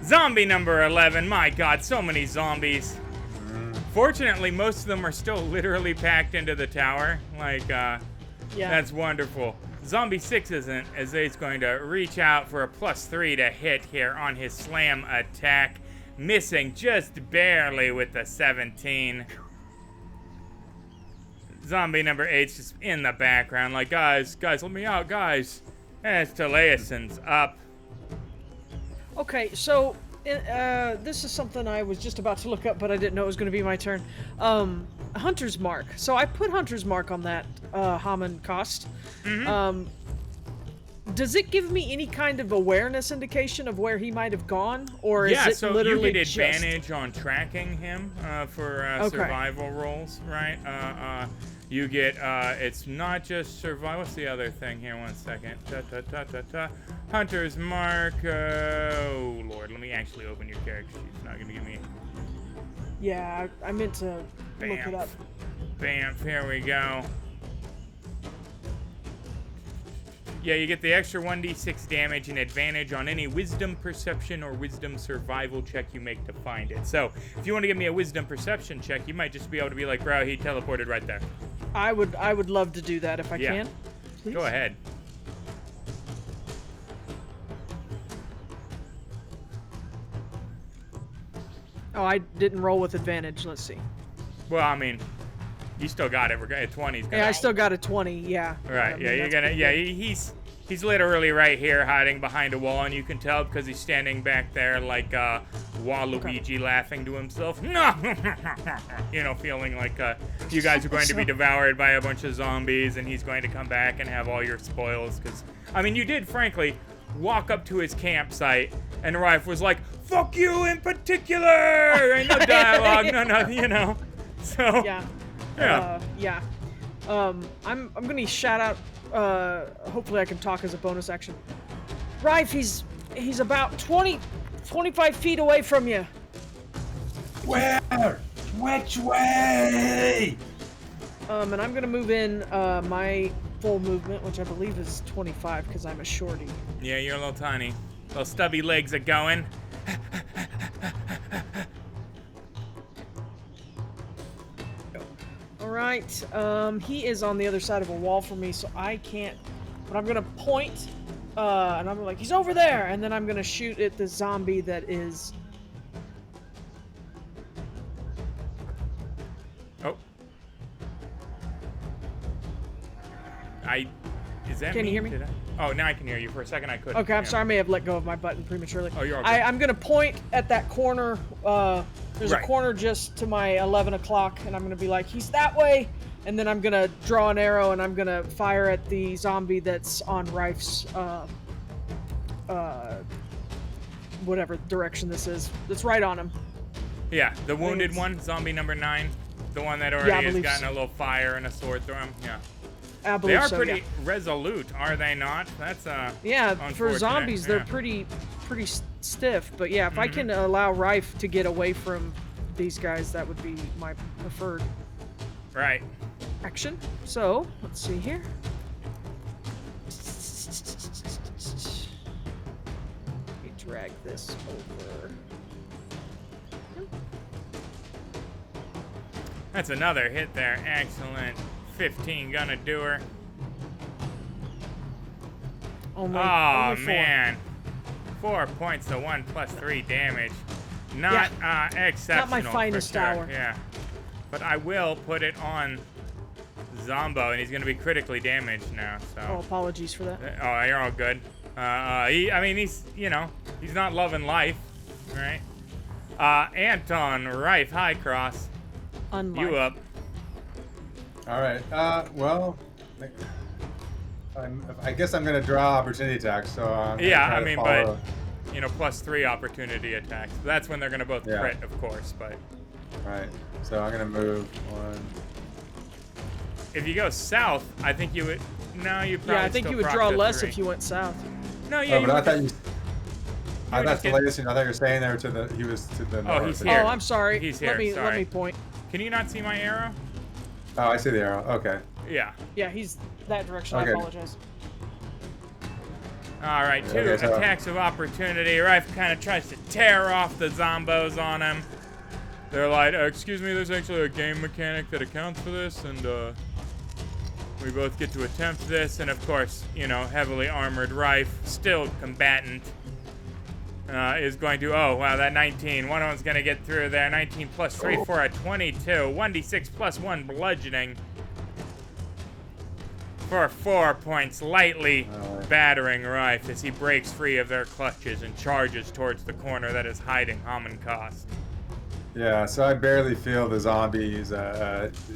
Zombie number 11. My god, so many zombies. Fortunately, most of them are still literally packed into the tower. Like, that's wonderful. Zombie 6 isn't, as he's going to reach out for a +3 to hit here on his slam attack. Missing just barely with the 17. Zombie number 8's just in the background, like, guys, let me out, guys. As Taliesin's up. Okay, so this is something I was just about to look up, but I didn't know it was going to be my turn. Hunter's Mark. So I put Hunter's Mark on that Haman cost. Does it give me any kind of awareness indication of where he might have gone, or is it so literally you get just... advantage on tracking him for survival rolls, right? You get it's not just survival. What's the other thing here? One second. Hunter's Mark. Oh Lord, let me actually open your character sheet. It's not gonna give me. Yeah, I meant to look it up. Bam, here we go. Yeah, you get the extra 1d6 damage and advantage on any wisdom perception or wisdom survival check you make to find it. So, if you want to give me a wisdom perception check, you might just be able to be like, bro, he teleported right there. I would love to do that if I can. Please? Go ahead. Oh, I didn't roll with advantage. Let's see. Well, I mean, you still got it. We're at 20. Yeah, I still got a 20. Yeah. Right. I mean, Yeah, you're gonna. Yeah, he's literally right here, hiding behind a wall, and you can tell because he's standing back there like Waluigi laughing to himself. No, you know, feeling like you guys are going to be devoured by a bunch of zombies, and he's going to come back and have all your spoils. Because I mean, you did frankly walk up to his campsite, and Rife was like, "Fuck you in particular," and no dialogue, no, you know. So yeah. I'm gonna shout out. Hopefully I can talk as a bonus action. Rife, he's about 25 feet away from you. Where? Which way? And I'm gonna move in my full movement, which I believe is 25 because I'm a shorty. Yeah, you're a little tiny. Little stubby legs are going. All right. He is on the other side of a wall from me, so I can't. But I'm gonna point, and I'm like, he's over there, and then I'm gonna shoot at the zombie that is. Oh. Is that Can you hear me? Oh, now I can hear you. For a second, I couldn't. Okay, I'm Yeah. sorry. I may have let go of my button prematurely. Oh, you're all good. I'm gonna point at that corner. There's Right. a corner just to my 11 o'clock, and I'm gonna be like, he's that way, and then I'm gonna draw an arrow, and I'm gonna fire at the zombie that's on Rife's, whatever direction this is. That's right on him. Yeah, the wounded it's- one, zombie number 9, the one that already I has believe gotten so. a little fire and a sword through him. Yeah, I they believe are so, pretty yeah. resolute, are they not? That's Yeah, for unfortunate, zombies, they're yeah. pretty stiff. But yeah, if Mm-hmm. I can allow Rife to get away from these guys, that would be my preferred right. action. So let's see here. Let me drag this over. That's another hit there. Excellent. 15 gonna do her. Only, Oh only 4. man, 4 points to 1 plus 3 damage. Not exceptional. Not my finest for sure. hour. Yeah, but I will put it on Zombo, and he's gonna be critically damaged now. So. Oh, apologies for that. Oh, you're all good. I mean, he's, you know, he's not loving life, right? Anton, Rife, High Cross, Unlike. you up. All right. Well, I guess I'm gonna draw opportunity attacks. So I'm gonna Yeah, try I to mean, follow. but, you know, plus 3 opportunity attacks. That's when they're gonna both Yeah. crit, of course, but All right. So I'm gonna move one. if you go south, I think you would, no, you probably Yeah, I think still you would proc draw to less 3. if you went south. No, yeah, Oh, you but I would thought you. would That's just the get- latest. I thought you were saying there to the. He was to the north. he's or here. Oh, I'm sorry. He's Let here, me sorry. point. Can you not see my arrow? Oh, I see the arrow. Okay. Yeah. Yeah, he's that direction. Okay. I apologize. All right, 2 Okay, so- attacks of opportunity. Rife kind of tries to tear off the zombos on him. They're like, excuse me, there's actually a game mechanic that accounts for this, and we both get to attempt this. And of course, you know, heavily armored Rife, still combatant, is going to, oh, wow, that 19. One of them's going to get through there. 19 plus 3 for a 22. 1d6 plus 1 bludgeoning. For 4 points, lightly battering Rife as he breaks free of their clutches and charges towards the corner that is hiding Hamankost. Yeah, so I barely feel the zombies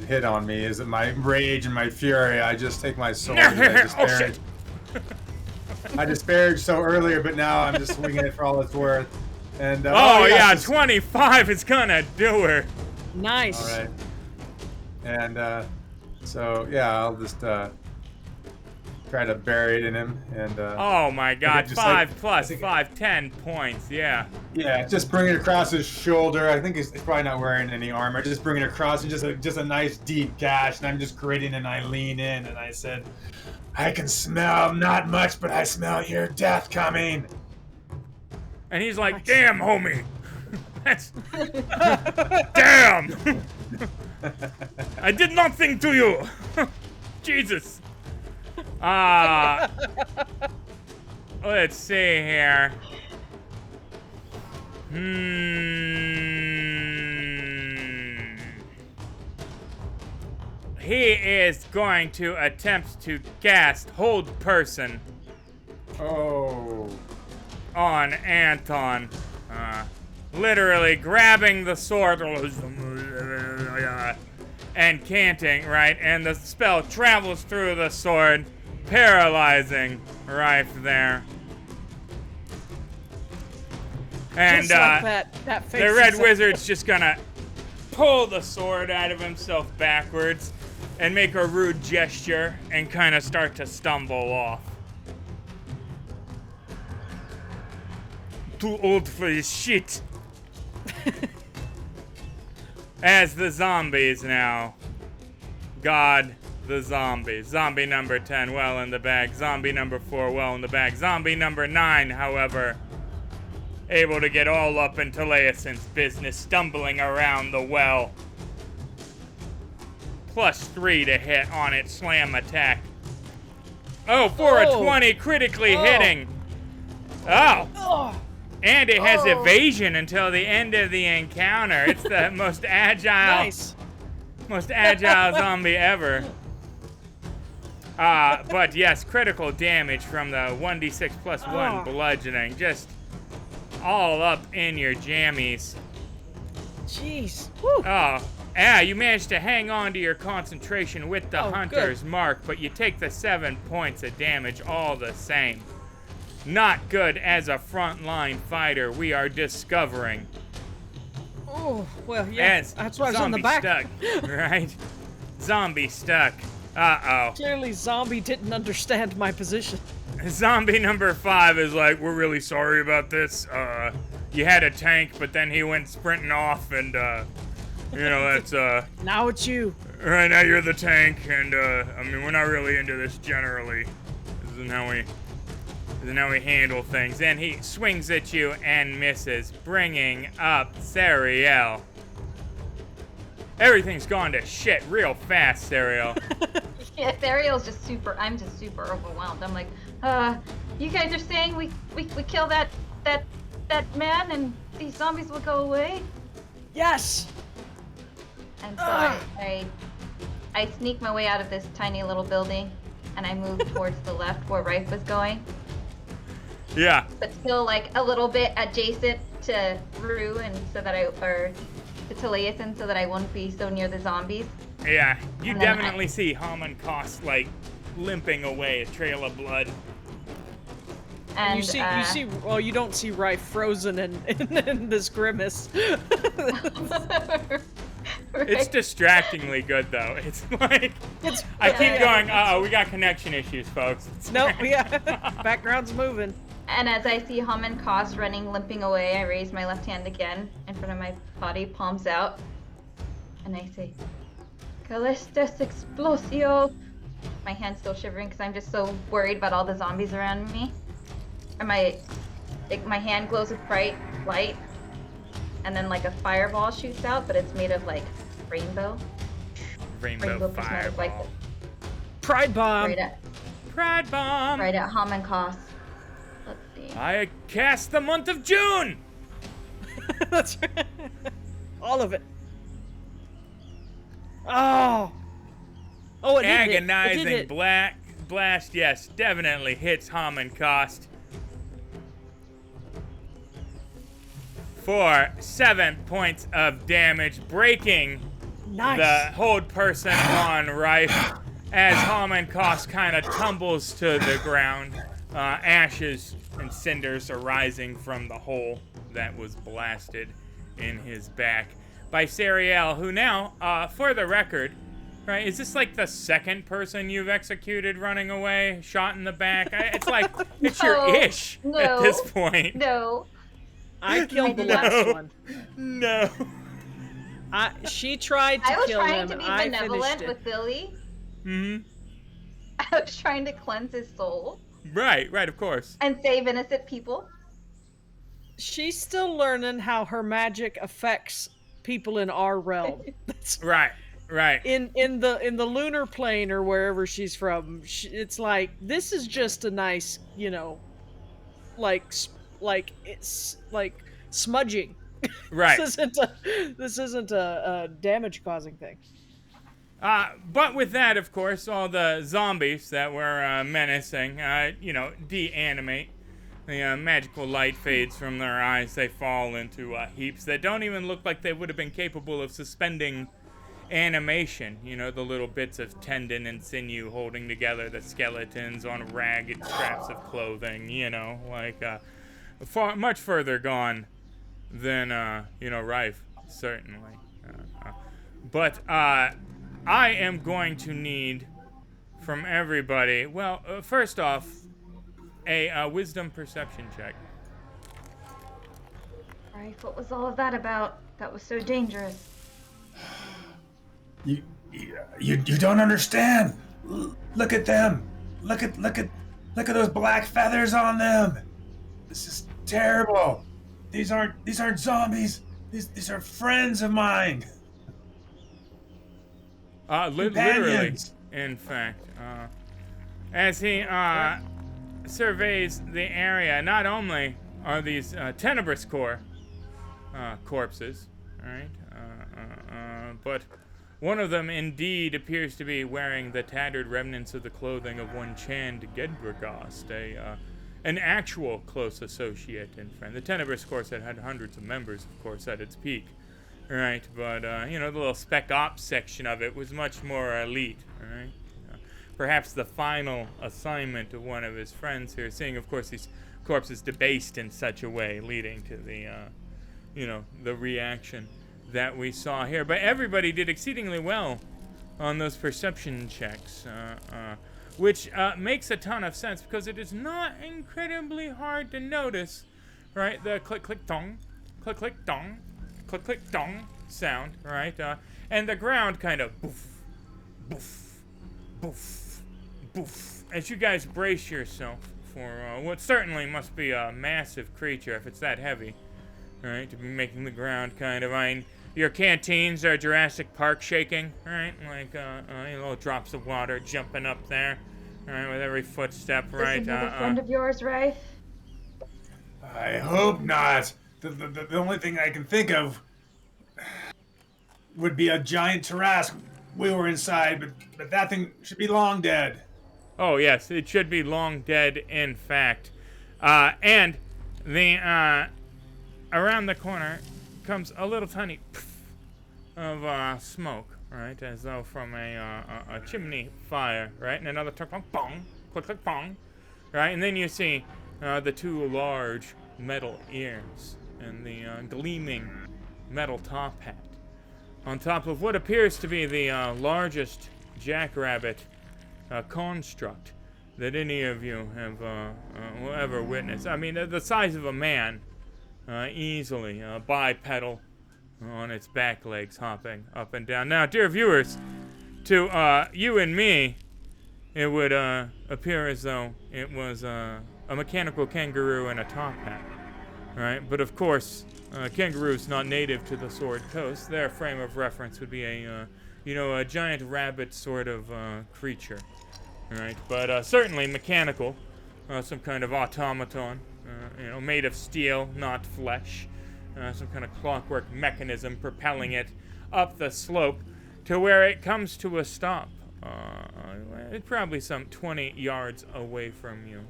hit on me. Is it my rage and my fury? I just take my sword. And I Oh, shit. I disparaged so earlier, but now I'm just swinging it for all it's worth. And Oh, yeah, just- 25 is gonna do her. Nice. All right. And so yeah, I'll just try to bury it in him, and Oh my god, just 5 like- plus I think- 5, 10 points, yeah. yeah, just bring it across his shoulder. I think he's probably not wearing any armor. Just bring it across, and just a nice deep gash. And I'm just gritting, and I lean in, and I said, "I can smell not much, but I smell your death coming." And he's like, damn, homie. That's... Damn! I did nothing to you! Jesus. Let's see here. He is going to attempt to cast Hold Person Oh. on Anton. Literally grabbing the sword and canting, right? And the spell travels through the sword, paralyzing Rife there. And Just like that face the Red is- Wizard's just gonna pull the sword out of himself backwards and make a rude gesture and kind of start to stumble off. Too old for this shit. As the zombies now. God, the zombies. Zombie number 10, well in the bag. Zombie number 4, well in the bag. Zombie number 9, however, able to get all up in Teleason's business, stumbling around the well. +3 to hit on its slam attack. Oh, for a 20, critically hitting. Oh. And it has evasion until the end of the encounter. It's the most agile, most agile zombie ever. But yes, critical damage from the 1d6 plus 1 bludgeoning. Just all up in your jammies. Jeez. Woo. Oh, yeah, you managed to hang on to your concentration with the hunter's mark, but you take the 7 points of damage all the same. Not good as a frontline fighter, we are discovering. Oh, well, yeah. As That's why I was on the zombie back. stuck, right? Zombie stuck. Uh-oh. Clearly, Zombie didn't understand my position. Zombie number 5 is like, we're really sorry about this. You had a tank, but then he went sprinting off, and, you know, that's, Now it's you. right now you're the tank, and, I mean, we're not really into this generally. This isn't how we handle things. And he swings at you and misses, bringing up Sariel. Everything's gone to shit real fast, Sariel. Yeah, Theriel's just super. I'm just super overwhelmed. I'm like, you guys are saying we kill that man and these zombies will go away? Yes. And so I sneak my way out of this tiny little building, and I move towards the left where Rife was going, Yeah. but still like a little bit adjacent to Rue, and to Taliathon, so that I won't be so near the zombies. Yeah. You And then definitely see Haman Koss, like, limping away, a trail of blood. And you see. Well, you don't see Rife frozen in this grimace. It's distractingly good, though. It's like, I keep going, we got connection issues, folks. Nope. Yeah. Background's moving. And as I see Haman Koss running, limping away, I raise my left hand again in front of my body, palms out, and I say, Calestes Explosio. My hand's still shivering because I'm just so worried about all the zombies around me. And my hand glows with bright light, and then like a fireball shoots out, but it's made of like rainbow. Rainbow prismatic, like fireball. Pride bomb. Pride bomb. right at Haman Koss. Let's see. I cast the month of June. That's right. All of it. Oh. Oh, it did hit. It did Agonizing hit. blast, yes, definitely hits Haman Kost. for 7 points of damage, breaking Nice. the hold person on Rife as Hamenkoss kind of tumbles to the ground. Ashes and cinders are rising from the hole that was blasted in his back by Sariel, who now, for the record, right, is this like the second person you've executed running away, shot in the back? It's like, it's your ish at this point. No. I killed the did not. last one. No. She tried to I was kill trying him. to be I benevolent finished it. with Billy. Mm-hmm. I was trying to cleanse his soul Right, of course. and save innocent people. She's still learning how her magic affects people in our realm. Right. In the lunar plane or wherever she's from, it's like, this is just a nice, it's like smudging. Right. This isn't a damage causing thing. But with that, of course, all the zombies that were menacing, deanimate. The magical light fades from their eyes. They fall into heaps that don't even look like they would have been capable of suspending animation. The little bits of tendon and sinew holding together the skeletons on ragged scraps of clothing, much further gone than, Rife, certainly. But I am going to need from everybody, first off, a wisdom perception check. Right, what was all of that about? That was so dangerous. You don't understand. Look at them. Look at those black feathers on them. This is terrible. These aren't zombies. These are friends of mine. Literally, in fact, as he surveys the area, not only are these Tenebrous Core corpses, right, but one of them indeed appears to be wearing the tattered remnants of the clothing of one Chand Gedbragast, an actual close associate and friend. The Tenebrous Corps had hundreds of members, of course, at its peak. Right, but, the little Spec Ops section of it was much more elite, right? Perhaps the final assignment of one of his friends here, seeing, of course, these corpses debased in such a way, leading to the, the reaction that we saw here. But everybody did exceedingly well on those perception checks, which makes a ton of sense because it is not incredibly hard to notice, right? The click-click-dong, click-click-dong, click-click-dong sound, right? And the ground kind of boof, boof, boof, boof, as you guys brace yourself for what certainly must be a massive creature if it's that heavy, right? To be making the ground kind of, your canteens are Jurassic Park shaking, right? Like, little drops of water jumping up there, right? With every footstep, right? Is this another friend of yours, Rife? I hope not. The only thing I can think of would be a giant Tarrasque. We were inside, but that thing should be long dead. Oh, yes, it should be long dead, in fact. And the, around the corner comes a little tiny of smoke, right? As though from a chimney fire, right? And another bong, click, click, bong, right? And then you see the two large metal ears and the gleaming metal top hat on top of what appears to be the largest jackrabbit construct that any of you have will ever witness. I mean, the size of a man, easily, bipedal on its back legs, hopping up and down. Now, dear viewers, to you and me, it would appear as though it was a mechanical kangaroo in a top hat. Right, but of course, kangaroos not native to the Sword Coast. Their frame of reference would be a giant rabbit sort of creature. Right, but certainly mechanical, some kind of automaton, made of steel, not flesh. Some kind of clockwork mechanism propelling it up the slope to where it comes to a stop. It's probably some 20 yards away from you.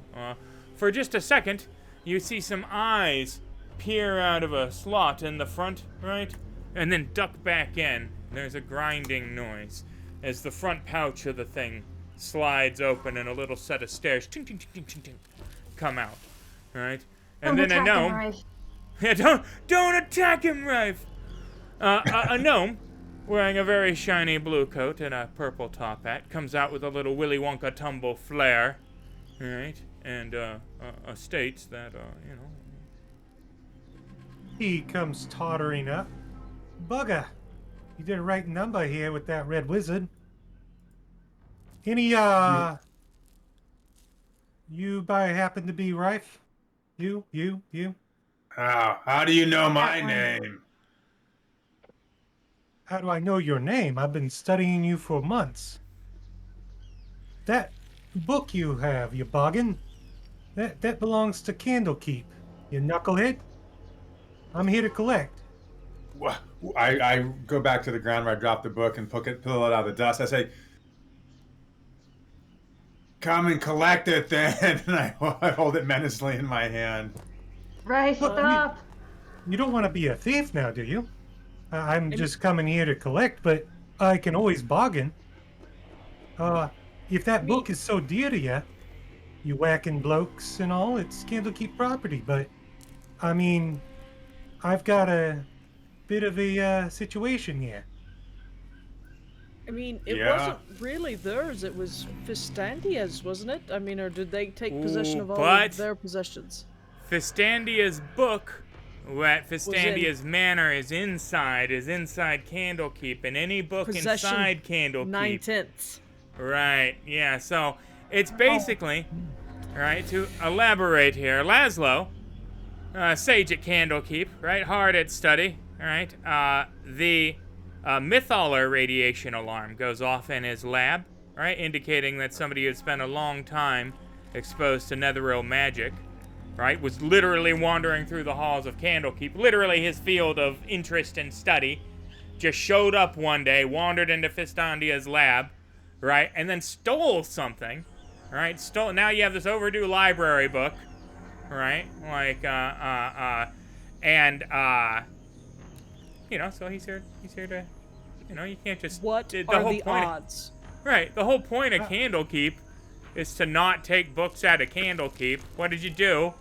For just a second, you see some eyes peer out of a slot in the front, right? And then duck back in. There's a grinding noise as the front pouch of the thing slides open and a little set of stairs ting, ting, ting, ting, ting, ting, come out, right? And then a gnome. Yeah, don't attack him, Rife. A gnome wearing a very shiny blue coat and a purple top hat comes out with a little Willy Wonka tumble flare, right? And states that you know. He comes tottering up. Bugger, you did a right number here with that red wizard. Any, you by happen to be Rife? You? How do you know my name? How do I know your name? I've been studying you for months. That book you have, you boggin, that belongs to Candlekeep, you knucklehead. I'm here to collect. I go back to the ground where I dropped the book and pull it out of the dust. I say, come and collect it then. And I hold it menacingly in my hand. Right, stop! You don't want to be a thief now, do you? I'm just coming here to collect, but I can always bargain. If that book is so dear to you, you whacking blokes and all, it's Candlekeep property, but, I mean, I've got a bit of a situation here. I mean, it wasn't really theirs. It was Fistandia's, wasn't it? I mean, or did they take possession of all of their possessions? Fistandia's book, at Fistandia's manor, is inside Candlekeep, and any book inside Candlekeep. 9/10. Right, yeah, so it's basically, right, to elaborate here, Laszlo, sage at Candlekeep, right, hard at study, right, the Mythaller radiation alarm goes off in his lab, right, indicating that somebody who spent a long time exposed to netherrealm magic, right, was literally wandering through the halls of Candlekeep, literally his field of interest and study, just showed up one day, wandered into Fistandia's lab, right, and then stole something, right, now you have this overdue library book, right, like, you know, so he's here to, you know, you can't just... What are the odds? Right, the whole point of Candlekeep is to not take books out of Candlekeep. What did you do?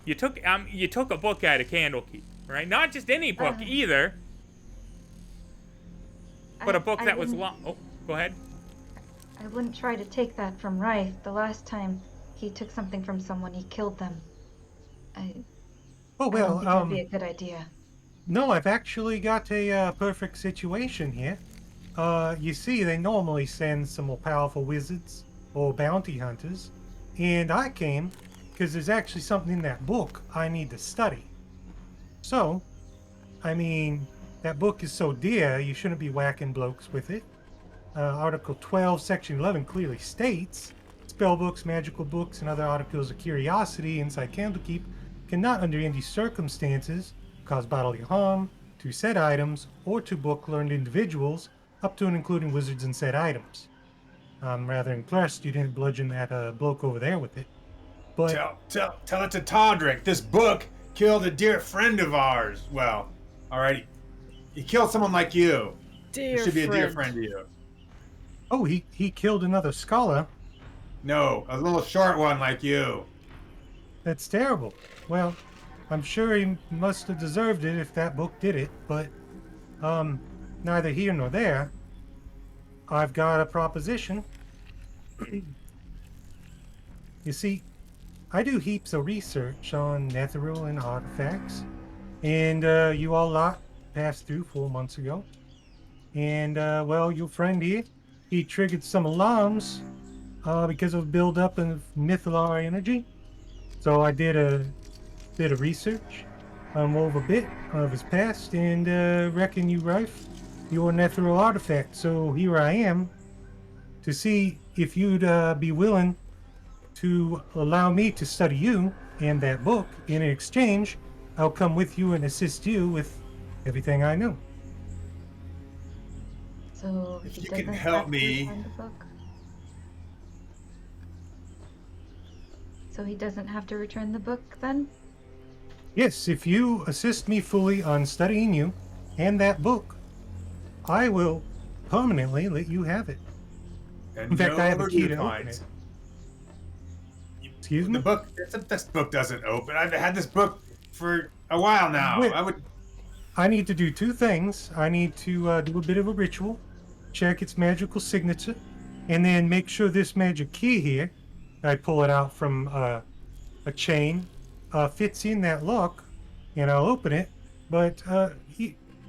You took a book out of Candlekeep, right? Not just any book either, but a book that was Oh, go ahead. I wouldn't try to take that from Rife. The last time he took something from someone, he killed them. I don't think that'd be a good idea. No, I've actually got a perfect situation here. You see, they normally send some more powerful wizards or bounty hunters, and I came because there's actually something in that book I need to study. So, I mean, that book is so dear, you shouldn't be whacking blokes with it. Article 12, Section 11 clearly states, spellbooks, magical books, and other articles of curiosity inside Candlekeep cannot, under any circumstances, cause bodily harm to said items or to book-learned individuals, up to and including wizards and said items. I'm rather impressed you didn't bludgeon that bloke over there with it. But tell it to Todrick. This book killed a dear friend of ours. Well, alrighty. He killed someone like you. He should be a dear friend to you. Oh, he killed another scholar? No, a little short one like you. That's terrible. Well, I'm sure he must have deserved it if that book did it, but, neither here nor there. I've got a proposition. You see, I do heaps of research on netheril and artifacts, and, you all lot passed through 4 months ago. And, well, your friend here, he triggered some alarms, because of build-up of Mythalar energy. So I did a bit of research, wove a bit of his past, and reckon you, Rife, you're a netheril artifact. So here I am to see if you'd be willing to allow me to study you and that book. In exchange, I'll come with you and assist you with everything I know. So If he you can doesn't help have to me. return the book? So he doesn't have to return the book then? Yes, if you assist me fully on studying you and that book, I will permanently let you have it. And In fact, I have a nobody key to finds. open it. Excuse The me? book. This book doesn't open. I've had this book for a while now. Wait. I would. I need to do two things. I need to do a bit of a ritual, check its magical signature, and then make sure this magic key here, I pull it out from a chain, fits in that lock, and I'll open it. But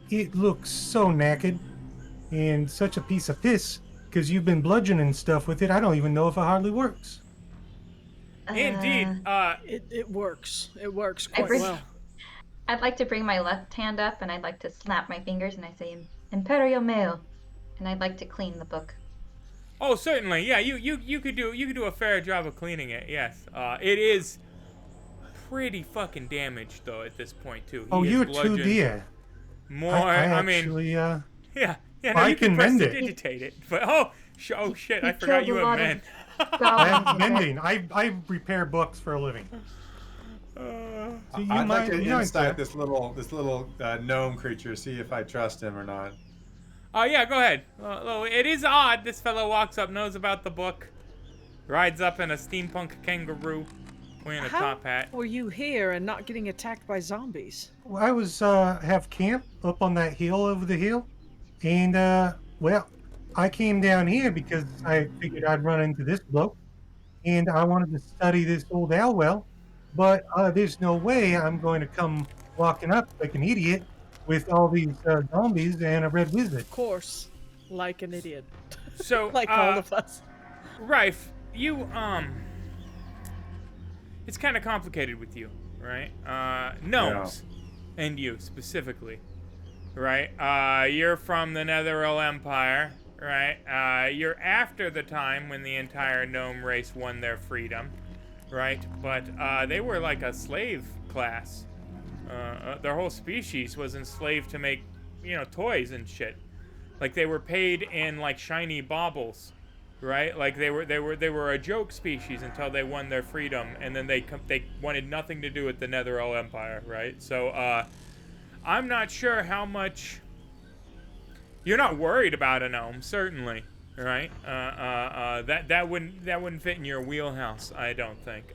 it looks so knackered and such a piece of piss because you've been bludgeoning stuff with it. I don't even know if it hardly works. Indeed. It works. It works I quite bring- well. I'd like to bring my left hand up and I'd like to snap my fingers and I say Imperio Male. And I'd like to clean the book. Oh, certainly. Yeah, you could do a fair job of cleaning it. Yes. It is pretty fucking damaged though at this point too. Oh, He is you're too bludgeoned dear. More. I mean, actually, yeah. No, I you can press mend to it. digitate it. But oh shit! He I forgot killed you a have lot of men. I am goblins. mending. I repair books for a living. So you I'd like might- to you might, insight this little gnome creature. See if I trust him or not. Oh yeah, go ahead. Well, it is odd. This fellow walks up, knows about the book, rides up in a steampunk kangaroo, wearing a How top hat. were you here and not getting attacked by zombies? I was have camp up on that hill over the hill, and well, I came down here because I figured I'd run into this bloke, and I wanted to study this old Alwell, but there's no way I'm going to come walking up like an idiot with all these zombies and a red wizard. Of course, like an idiot, So like all of us. Rife, you it's kind of complicated with you, right? Gnomes, and you specifically, right? You're from the Netherrealm Empire, right? You're after the time when the entire gnome race won their freedom, right? But they were like a slave class. Their whole species was enslaved to make, toys and shit. Like they were paid in like shiny baubles, right? Like they were a joke species until they won their freedom, and then they wanted nothing to do with the Netherrealm Empire, right? So I'm not sure how much you're not worried about a gnome, certainly, right? That wouldn't fit in your wheelhouse, I don't think.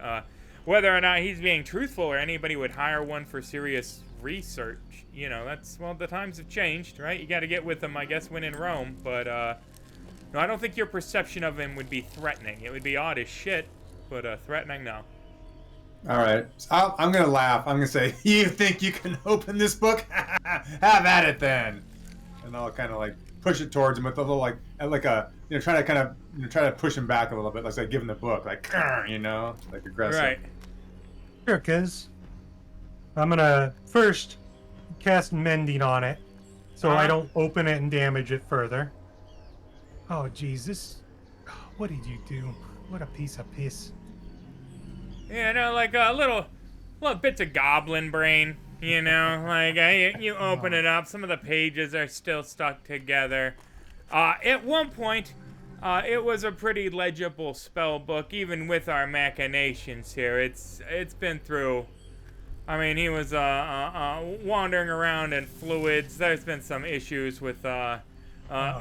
Whether or not he's being truthful or anybody would hire one for serious research, the times have changed, right? You got to get with them, I guess, when in Rome. But no, I don't think your perception of him would be threatening. It would be odd as shit, but threatening, no. All right, so I'm gonna laugh. I'm gonna say, "You think you can open this book? Have at it then." And I'll kind of like push it towards him with a little like try to push him back a little bit, like give him the book, like aggressive. Right. Sure, cuz I'm gonna first cast mending on it, so I don't open it and damage it further. Oh Jesus! What did you do? What a piece of piss! Yeah, no, like little bits of goblin brain, like you open it up, some of the pages are still stuck together. At one point, it was a pretty legible spell book, even with our machinations here. It's been through. I mean, he was wandering around in fluids. There's been some issues with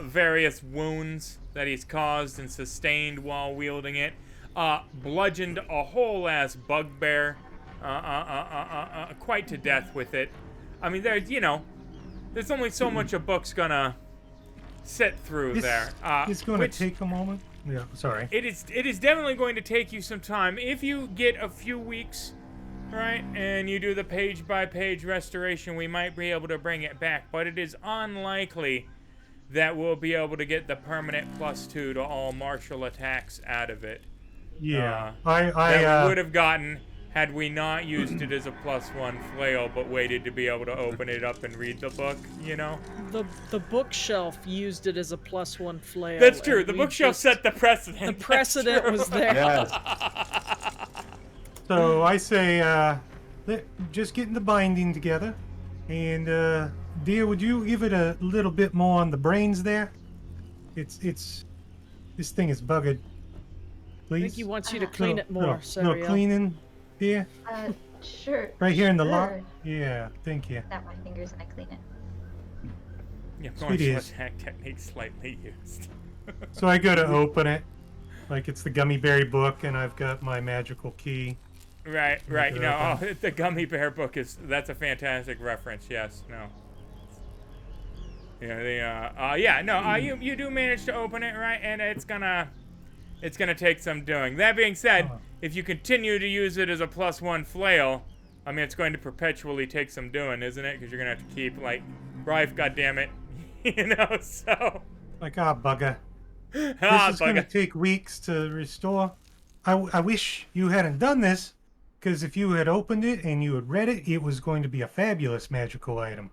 various wounds that he's caused and sustained while wielding it. Bludgeoned a whole ass bugbear quite to death with it. I mean, there's only so much a book's gonna sit through there. It's going to take a moment. Yeah, sorry. It is definitely going to take you some time. If you get a few weeks, right, and you do the page-by-page restoration, we might be able to bring it back. But it is unlikely that we'll be able to get the permanent +2 to all martial attacks out of it. Yeah, that we would have gotten had we not used it as a +1 flail, but waited to be able to open it up and read the book. The bookshelf used it as a +1 flail. That's true. and The we bookshelf just- set the precedent. The precedent was there. Yes. So I say, just getting the binding together, and dear, would you give it a little bit more on the brains there? It's this thing is buggered. I Please. think he wants you to clean it more, no Sariel. cleaning, dear. Sure. Right here in the lock? sure. Yeah, thank you. Snap my fingers and I clean it. Yeah, Sweet is. hack technique slightly used. So I go to open it, like it's the gummy berry book, and I've got my magical key. Right. Make You it know, open. the Gummy Bear book that's a fantastic reference. Yes. No. Yeah. You do manage to open it, right? And it's gonna take some doing. That being said, Oh. if you continue to use it as a +1 flail, I mean, it's going to perpetually take some doing, isn't it? Because you're gonna have to keep like, Rife, goddammit, you know. So. Like, bugger. This is going to bugger. take weeks to restore. I wish you hadn't done this, because if you had opened it and you had read it, it was going to be a fabulous magical item.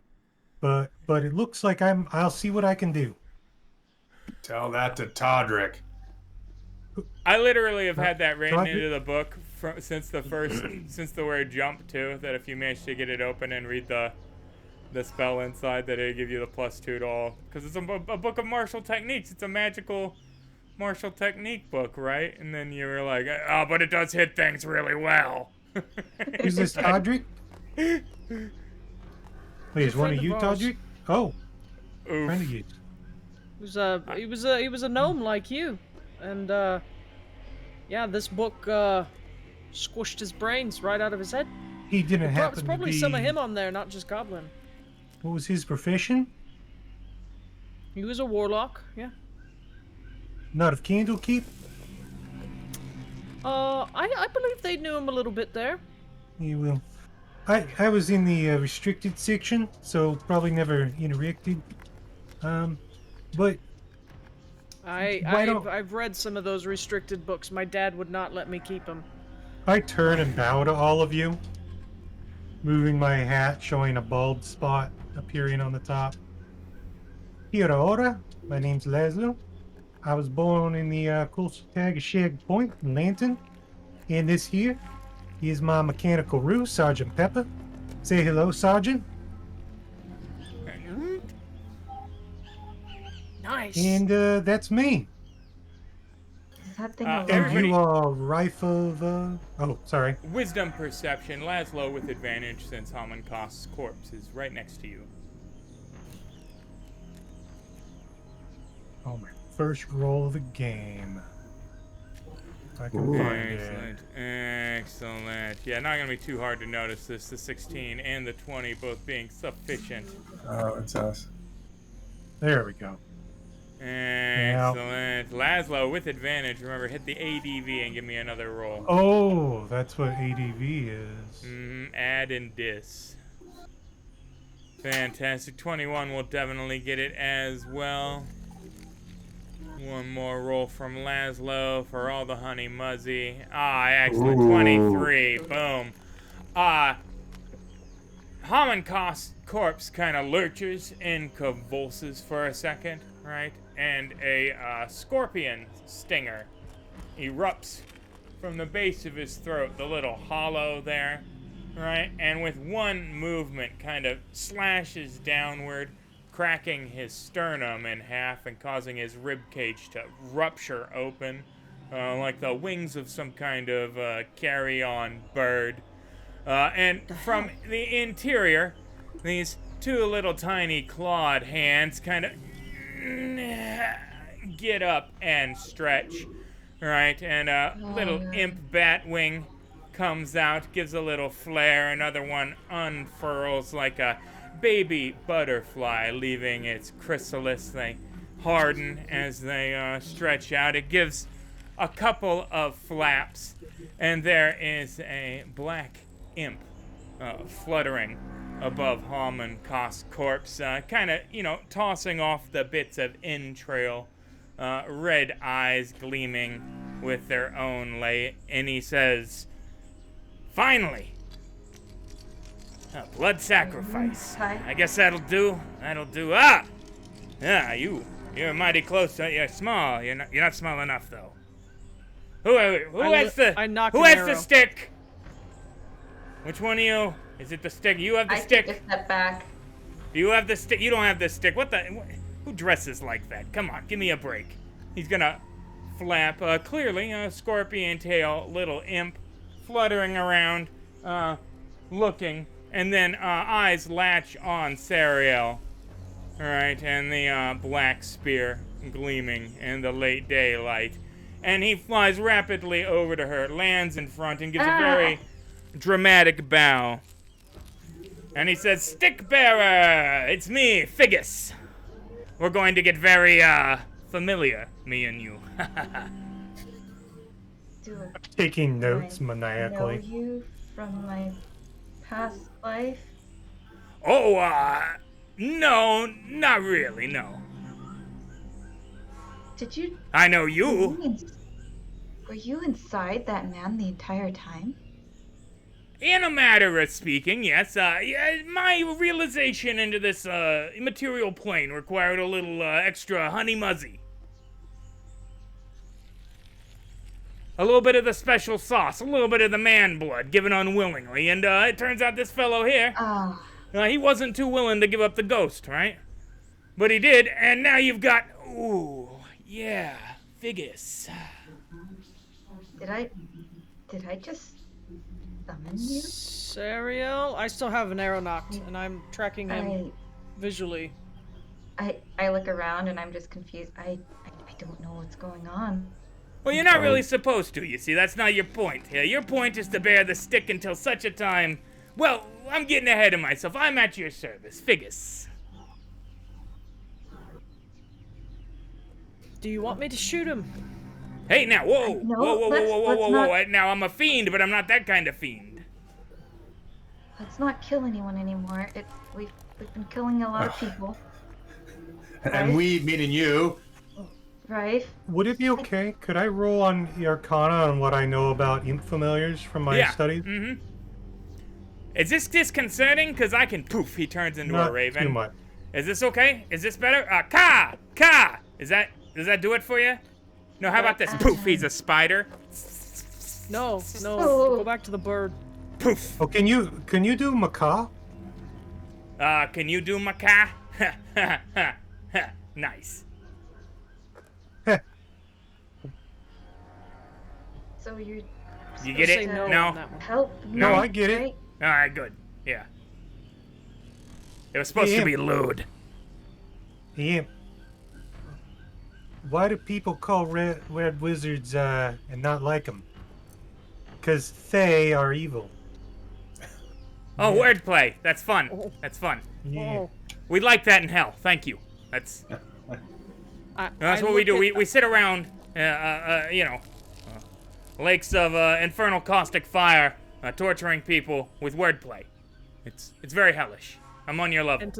But it looks like I'll see what I can do. Tell that to Todrick. I literally have had that written Todrick? into the book since the word jump too. That if you manage to get it open and read the spell inside, that it'll give you the +2 to all. Because it's a book of martial techniques. It's a magical martial technique book, right? And then you were like, oh, but it does hit things really well. Who's this, Todrick? Wait, is one friend of you, of ours. Todrick? Oh, Oof. friend of you. He was a gnome like you, and yeah, this book squished his brains right out of his head. He didn't It's happen to probably be... some of him on there, not just goblin. What was his profession? He was a warlock, yeah. Not of Candlekeep? I believe they knew him a little bit there. You will. I was in the restricted section, so probably never interacted. But Why don't- I've read some of those restricted books. My dad would not let me keep them. I turn and bow to all of you, moving my hat, showing a bald spot appearing on the top. Kia ora, my name's Laszlo. I was born in the coastal tag of Shag Point in Lanton. And this here is my mechanical roux, Sergeant Pepper. Say hello, Sergeant. Nice. And that's me. Is that thing Uh, alive? And Everybody- you are Rifle Oh, sorry. Wisdom perception, Laszlo with advantage since Hamankost's corpse is right next to you. Oh, my first roll of the game. If I can find it. Excellent. Yeah, not gonna be too hard to notice this. The 16 and the 20 both being sufficient. Oh, it's us. There we go. Excellent. Laszlo with advantage. Remember, hit the ADV and give me another roll. Oh, that's what ADV is. Add and dis. Fantastic. 21 will definitely get it as well. One more roll from Laszlo for all the honey muzzy. Excellent. Ooh. 23. Boom. Hamankost's corpse kind of lurches and convulses for a second, right? And a scorpion stinger erupts from the base of his throat, the little hollow there, right? And with one movement kind of slashes downward, cracking his sternum in half and causing his rib cage to rupture open, like the wings of some kind of carry-on bird. And from the interior, these two little tiny clawed hands kind of get up and stretch, right? And a little imp bat wing comes out, gives a little flare. Another one unfurls like a baby butterfly, leaving its chrysalis. They harden as they stretch out. It gives a couple of flaps, and there is a black imp fluttering above Hamankost's corpse, kind of, tossing off the bits of entrail, red eyes gleaming with their own light, and he says, "Finally! A blood sacrifice. Hi. I guess that'll do. Yeah, you're mighty close. You're small. You're not small enough, though. Who has I knock the an arrow. stick? Which one of you? Is it the stick? You have the I stick. take a step back. Do you have the stick? You don't have the stick. Who dresses like that? Come on, give me a break. He's gonna flap, clearly a scorpion tail little imp fluttering around, looking, and then eyes latch on Sariel. All right, and the black spear gleaming in the late daylight. And he flies rapidly over to her, lands in front, and gives a very dramatic bow. And he says, "Stick bearer, it's me, Figgis. We're going to get very, familiar, me and you." Taking notes I maniacally. know you from my past life? Oh, no, not really, no. Did you... I know you. Were you inside that man the entire time? In a matter of speaking, yes. Yeah, my realization into this, material plane required a little, extra honey muzzy. A little bit of the special sauce, a little bit of the man blood given unwillingly, and, it turns out this fellow here, he wasn't too willing to give up the ghost, right? But he did, and now you've got, ooh, yeah, Figgis. Did I just summon you? Sariel, I still have an arrow knocked, and I'm tracking him visually. I look around and I'm just confused. I don't know what's going on. Well, you're not really supposed to, you see. That's not your point. Yeah, your point is to bear the stick until such a time... Well, I'm getting ahead of myself. I'm at your service. Figgis. Do you want me to shoot him? Hey, now, whoa. No, Whoa. Now, I'm a fiend, but I'm not that kind of fiend. Let's not kill anyone anymore. We've been killing a lot of people. And we, meaning you. Right? Would it be okay? Could I roll on the Arcana on what I know about imp familiars from my studies? Mm-hmm. Is this disconcerting? Because I can poof, he turns into Not a raven. too much. Is this okay? Is this better? Ka! Does that do it for you? No, how about this? Poof, he's a spider. No, Oh. go back to the bird. Poof. Oh, can you do macaw? Can you do macaw? Nice. So you're You get Say it? no No? on that one. help me, No, I get it. right? Alright, good. Yeah. It was supposed to be lewd. Yeah. Why do people call Red Wizards and not like them? Because Fey are evil. Oh, wordplay. That's fun. That's fun. Yeah. Oh, We like that in hell. Thank you. That's I what we do. look We sit around, lakes of infernal caustic fire, torturing people with wordplay. It's very hellish. I'm on your level. And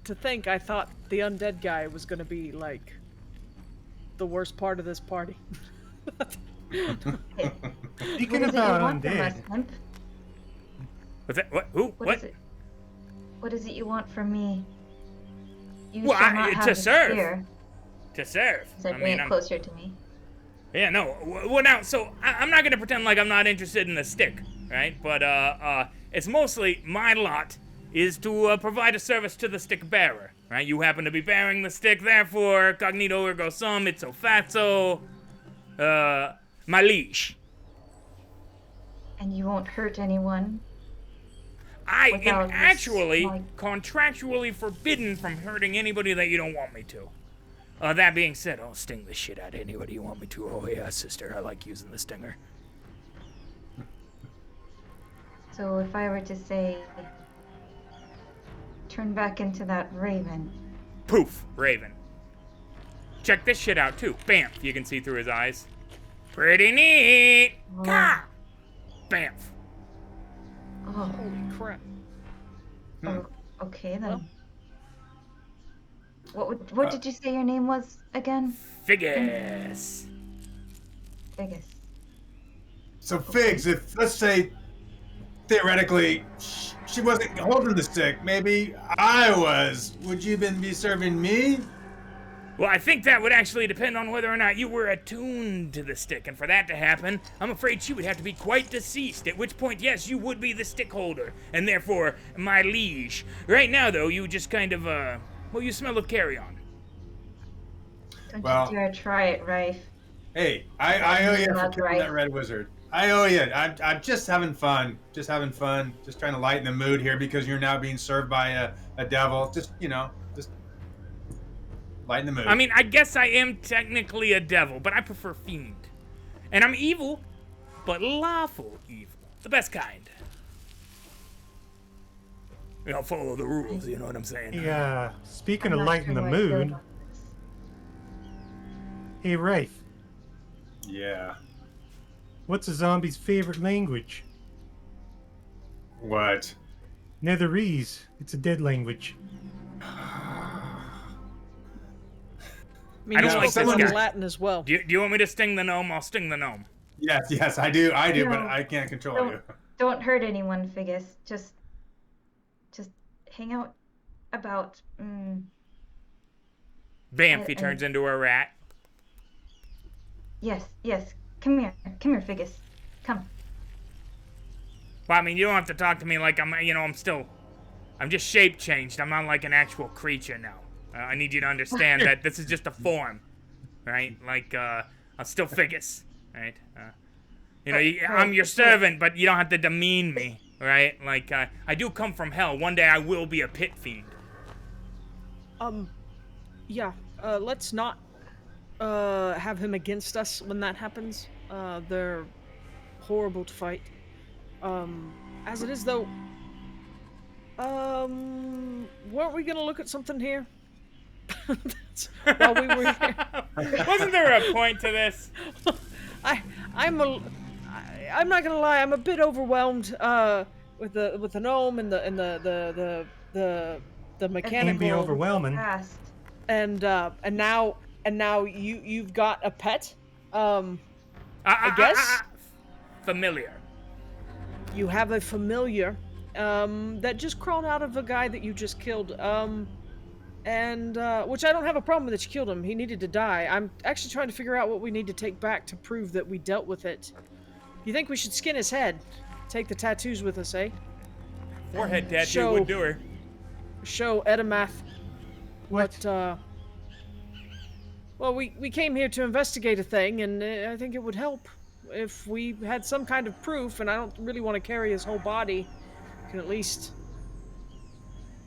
to think, I thought the undead guy was gonna be like the worst part of this party. Speaking What is it you about want from us, undead, Imp? What's that? What? Who? What is it? What is it you want from me? You Well, shall not to have the serve. spear. To serve. So I bring it closer to me. Yeah, no. Well, now, so I'm not gonna pretend like I'm not interested in the stick, right? But it's mostly my lot is to provide a service to the stick bearer, right? You happen to be bearing the stick, therefore, cognito ergo sum, ipso facto, my liege. And you won't hurt anyone. I am Without this, actually like- contractually forbidden from hurting anybody that you don't want me to. That being said, I'll sting the shit out of anybody you want me to. Oh yeah, sister, I like using the stinger. So if I were to say, turn back into that raven. Poof, raven. Check this shit out too. Bamf, you can see through his eyes. Pretty neat. Oh. Ka! Bamf. Oh, Holy crap! okay then. Well. What did you say your name was again? Figgis. Figgis. So, Figs, if, let's say, theoretically, she wasn't holding the stick, maybe I was, would you then be serving me? Well, I think that would actually depend on whether or not you were attuned to the stick, and for that to happen, I'm afraid she would have to be quite deceased, at which point, yes, you would be the stick holder, and therefore, my liege. Right now, though, you just kind of, well, you smell of carrion. Don't Well- you dare try it, Rafe. Hey, I owe you for That's killing right. that red wizard. I owe you. I'm just having fun. Just having fun. Just trying to lighten the mood here because you're now being served by a devil. Just, just lighten the mood. I mean, I guess I am technically a devil, but I prefer fiend. And I'm evil, but lawful evil. The best kind. Follow the rules, you know what I'm saying? Yeah. Speaking I'm of not lighten sure the how I feel mood, about this. hey Rafe, Yeah. what's a zombie's favorite language? What? Netherese. It's a dead language. I mean, I don't he's like spoken this guy. Latin as well. Do you want me to sting the gnome? I'll sting the gnome. Yes, I do, No. but I can't control you. Don't hurt anyone, Figgis. Just hang out about. Bamf, he turns into a rat. Yes. Come here, Figgis. Come. Well, I mean, you don't have to talk to me like I'm just shape changed. I'm not like an actual creature now. I need you to understand that this is just a form, right? Like, I'm still Figgis, right? I'm your servant, but you don't have to demean me, right? Like, I do come from hell. One day I will be a pit fiend. Yeah. Let's not have him against us when that happens. They're horrible to fight. As it is, though, weren't we gonna look at something here? While we were here. Wasn't there a point to this? I'm not gonna lie. I'm a bit overwhelmed with the gnome and the mechanical. Can't be overwhelming. Fast. And now you've got a pet. I guess Familiar. you have a familiar that just crawled out of a guy that you just killed. And which I don't have a problem with that you killed him. He needed to die. I'm actually trying to figure out what we need to take back to prove that we dealt with it. You think we should skin his head? Take the tattoos with us, eh? Forehead tattoo would do her. Show Edamath. What? Well, we came here to investigate a thing, and I think it would help if we had some kind of proof, and I don't really want to carry his whole body. We can at least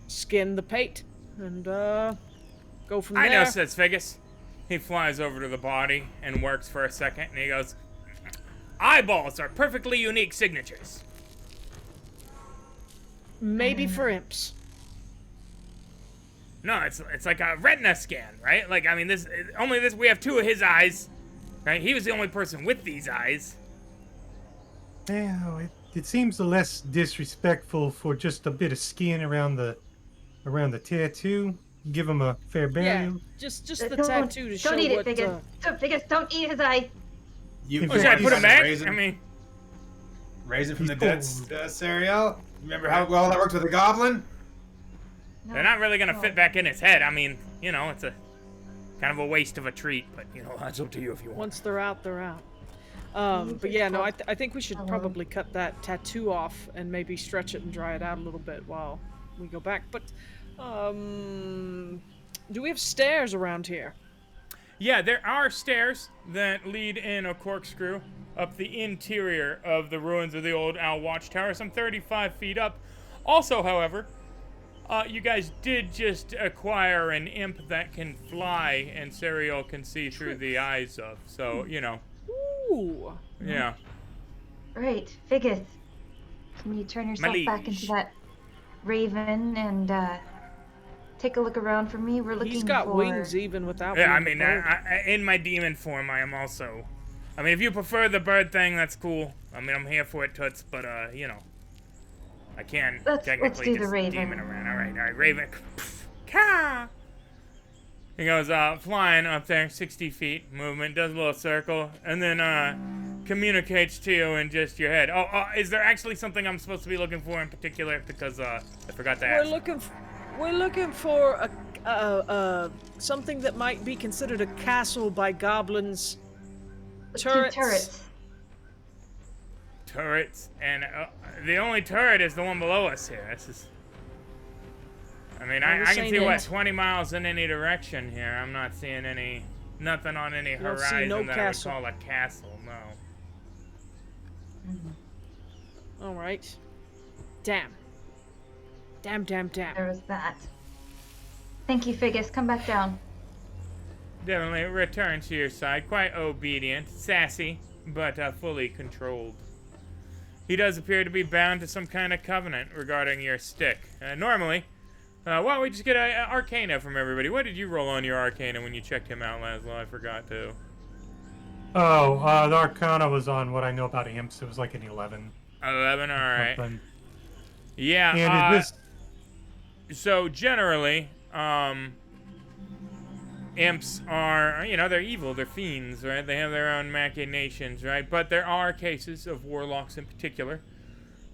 skin the pate and go from there. I know, says Figgis. He flies over to the body and works for a second, and he goes, eyeballs are perfectly unique signatures. Maybe for imps. No, it's like a retina scan, right? Like, I mean, we have two of his eyes, right? He was the only person with these eyes. Well, it seems less disrespectful for just a bit of skin around the tattoo. Give him a fair burial. Yeah, just the tattoo to show Don't eat what. it, Figgis. Figgis, don't eat his eye. Should Should I put him back? Raise I mean, Raising from He's the dead, Serial. Remember how well that worked with the goblin? No. they're not really gonna No. fit back in his head. I mean, it's a kind of a waste of a treat, but that's up to you if you want. Once they're out, they're out. But yeah, no, I think we should probably cut that tattoo off and maybe stretch it and dry it out a little bit while we go back. But, do we have stairs around here? Yeah, there are stairs that lead in a corkscrew up the interior of the ruins of the old Owl Watchtower, some 35 feet up. Also, however, you guys did just acquire an imp that can fly and Serial can see through the eyes of. So, Ooh. yeah. Right, Figgis. Can you turn yourself back liege. into that raven and take a look around for me? We're looking He's got for... wings even without Yeah, I being mean, a bird. in my demon form, I am also... I mean, if you prefer the bird thing, that's cool. I mean, I'm here for it, Toots, but, I can Let's technically do the just raven. demon around. All right, Raven. Caw! He goes flying up there, 60 feet movement, does a little circle, and then communicates to you in just your head. Oh, is there actually something I'm supposed to be looking for in particular? Because I forgot to ask. We're looking for a something that might be considered a castle by goblins. Turrets. Turrets, and the only turret is the one below us here. This is. I mean, I can see what 20 miles in any direction here. I'm not seeing nothing on any don't see horizon no that castle. I would call a castle. No. All right. Damn. Damn. There was that. Thank you, Figgis. Come back down. Definitely return to your side. Quite obedient, sassy, but fully controlled. He does appear to be bound to some kind of covenant regarding your stick. Normally, why don't we just get an Arcana from everybody? What did you roll on your Arcana when you checked him out, Laszlo? I forgot to. Oh, the Arcana was on what I know about imps. It was like an 11. 11, all right. Something. Yeah. And is this... So generally, imps are, they're evil, they're fiends, right? They have their own machinations, right? But there are cases of warlocks in particular,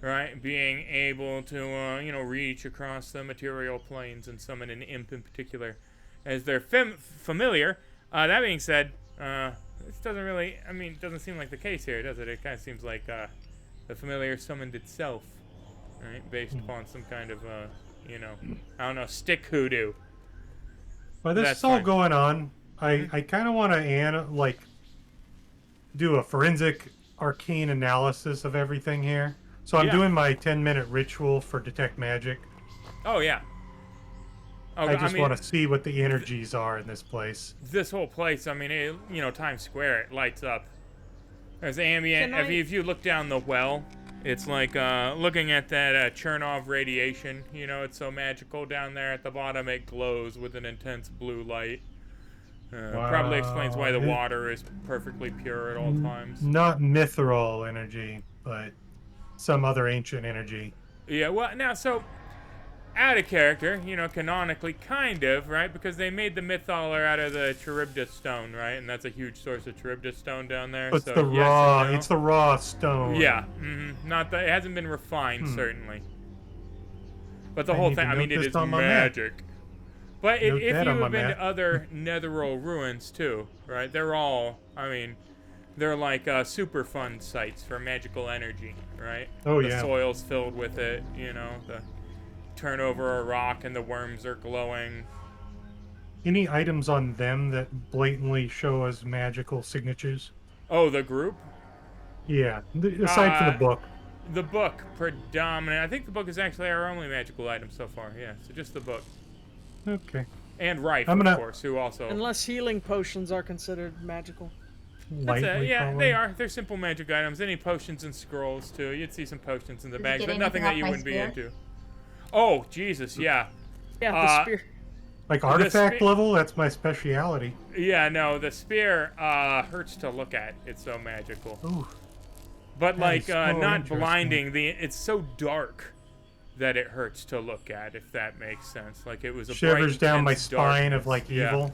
right? Being able to, reach across the material planes and summon an imp in particular as their familiar. That being said, this doesn't really, it doesn't seem like the case here, does it? It kind of seems like the familiar summoned itself, right? Based upon some kind of, I don't know, stick hoodoo. While this is all going on, I kind of want to do a forensic arcane analysis of everything here. So I'm doing my 10-minute ritual for detect magic. Oh yeah. Oh, I just want to see what the energies are in this place. This whole place, Times Square, it lights up. There's ambient. If you look down the well, it's like looking at that Chernov radiation. It's so magical down there at the bottom. It glows with an intense blue light. Wow. Probably explains why the water is perfectly pure at all times. Not mithril energy, but some other ancient energy. Yeah, well, now, so, out of character, canonically, kind of, right? Because they made the Mythaler out of the Charybdis stone, right? And that's a huge source of Charybdis stone down there. It's so the yes raw. and no. It's the raw stone. Yeah, not that it hasn't been refined, certainly. But the whole thing, it is magic. But if you have been to other netheril ruins too, right? They're all, they're like super fun sites for magical energy, right? Oh, the soil's filled with it, the turn over a rock and the worms are glowing. Any items on them that blatantly show as magical signatures? Oh, the group? Yeah, aside from the book. The book, predominant. I think the book is actually our only magical item so far, yeah. So just the book. Okay. And Rife, of course, who also... Unless healing potions are considered magical. Yeah, they are. They're simple magic items. Any potions and scrolls, too. You'd see some potions in the bags, but nothing that you wouldn't be into. Oh, Jesus, yeah. Yeah, the spear. Like artifact level? That's my speciality. Yeah, no, the spear hurts to look at. It's so magical. Ooh. But, not blinding. It's so dark that it hurts to look at, if that makes sense. Like, it was a shivers down my spine darkness. of, evil.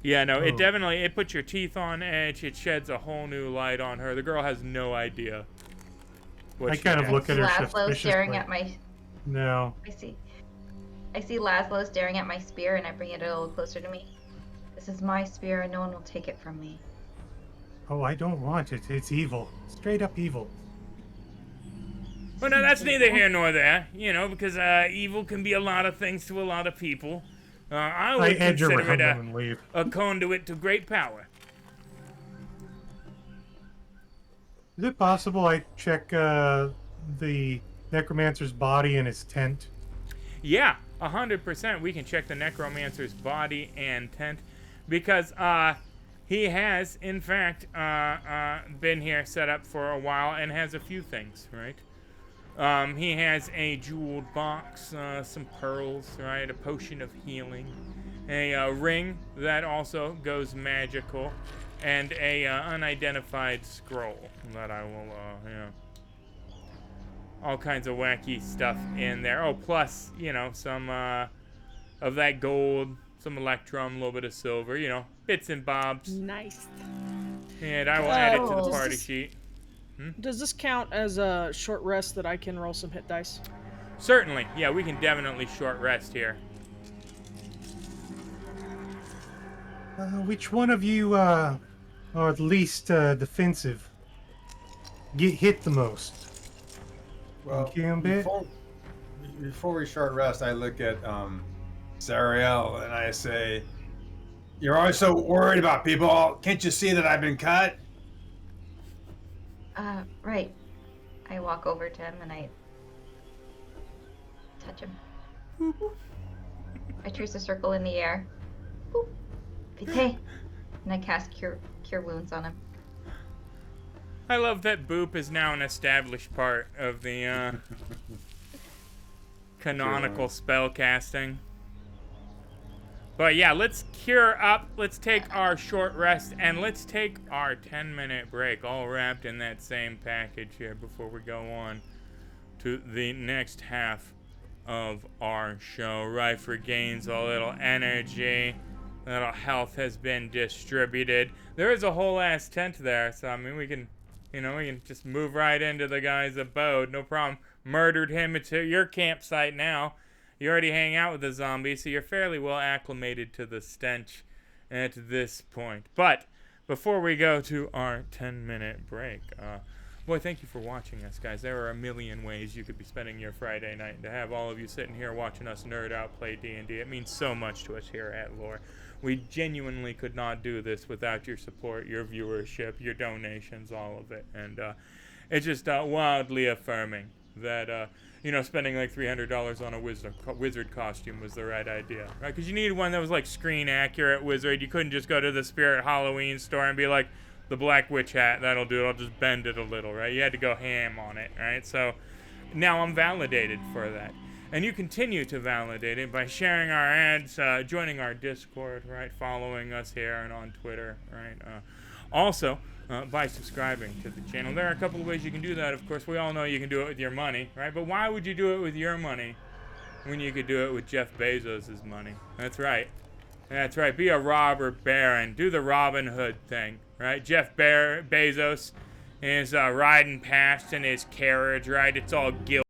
Yeah, no, it definitely, it puts your teeth on edge. It sheds a whole new light on her. The girl has no idea what I kind of look at her Laszlo staring at my... No. I see Laszlo staring at my spear, and I bring it a little closer to me. This is my spear, and no one will take it from me. Oh, I don't want it. It's evil. Straight up evil. Well, no, that's neither here nor there, because evil can be a lot of things to a lot of people. I would consider it a conduit to great power. Is it possible I check the necromancer's body in his tent? Yeah, 100%. We can check the necromancer's body and tent because he has, in fact, been here set up for a while and has a few things, right? He has a jeweled box, some pearls, right? A potion of healing, a ring that also goes magical, and a unidentified scroll that I will, all kinds of wacky stuff in there. Oh, plus, some of that gold, some electrum, a little bit of silver, bits and bobs. Nice. And I will add it to the party sheet. Does this count as a short rest that I can roll some hit dice? Certainly. Yeah, we can definitely short rest here. Which one of you are at least defensive? Get hit the most? Well, before we short rest, I look at Zariel and I say, "You're always so worried about people. Can't you see that I've been cut?" Right. I walk over to him and I touch him. I trace a circle in the air. Boop. Vite. And I cast cure wounds on him. I love that Boop is now an established part of the canonical spell casting. But yeah, let's cure up, let's take our short rest, and let's take our 10-minute break, all wrapped in that same package here before we go on to the next half of our show. Rife regains a little energy, a little health has been distributed. There is a whole ass tent there, so I mean we can just move right into the guy's abode, no problem. Murdered him at your campsite now. You already hang out with the zombies, so you're fairly well acclimated to the stench at this point. But before we go to our 10-minute break, boy, thank you for watching us, guys. There are a million ways you could be spending your Friday night. And to have all of you sitting here watching us nerd out play D&D, it means so much to us here at Lore. We genuinely could not do this without your support, your viewership, your donations, all of it. And it's just wildly affirming that spending like $300 on a wizard costume was the right idea, right? Because you needed one that was like screen accurate wizard. You couldn't just go to the Spirit Halloween store and be like, the Black Witch hat, that'll do it, I'll just bend it a little, right? You had to go ham on it, right? So now I'm validated for that. And you continue to validate it by sharing our ads, joining our Discord, right? Following us here and on Twitter, right? Also, by subscribing to the channel. There are a couple of ways you can do that. Of course, we all know you can do it with your money, right? But why would you do it with your money when you could do it with Jeff Bezos' money? That's right. That's right. Be a robber baron. Do the Robin Hood thing, right? Jeff Bezos is riding past in his carriage, right? It's all guilty.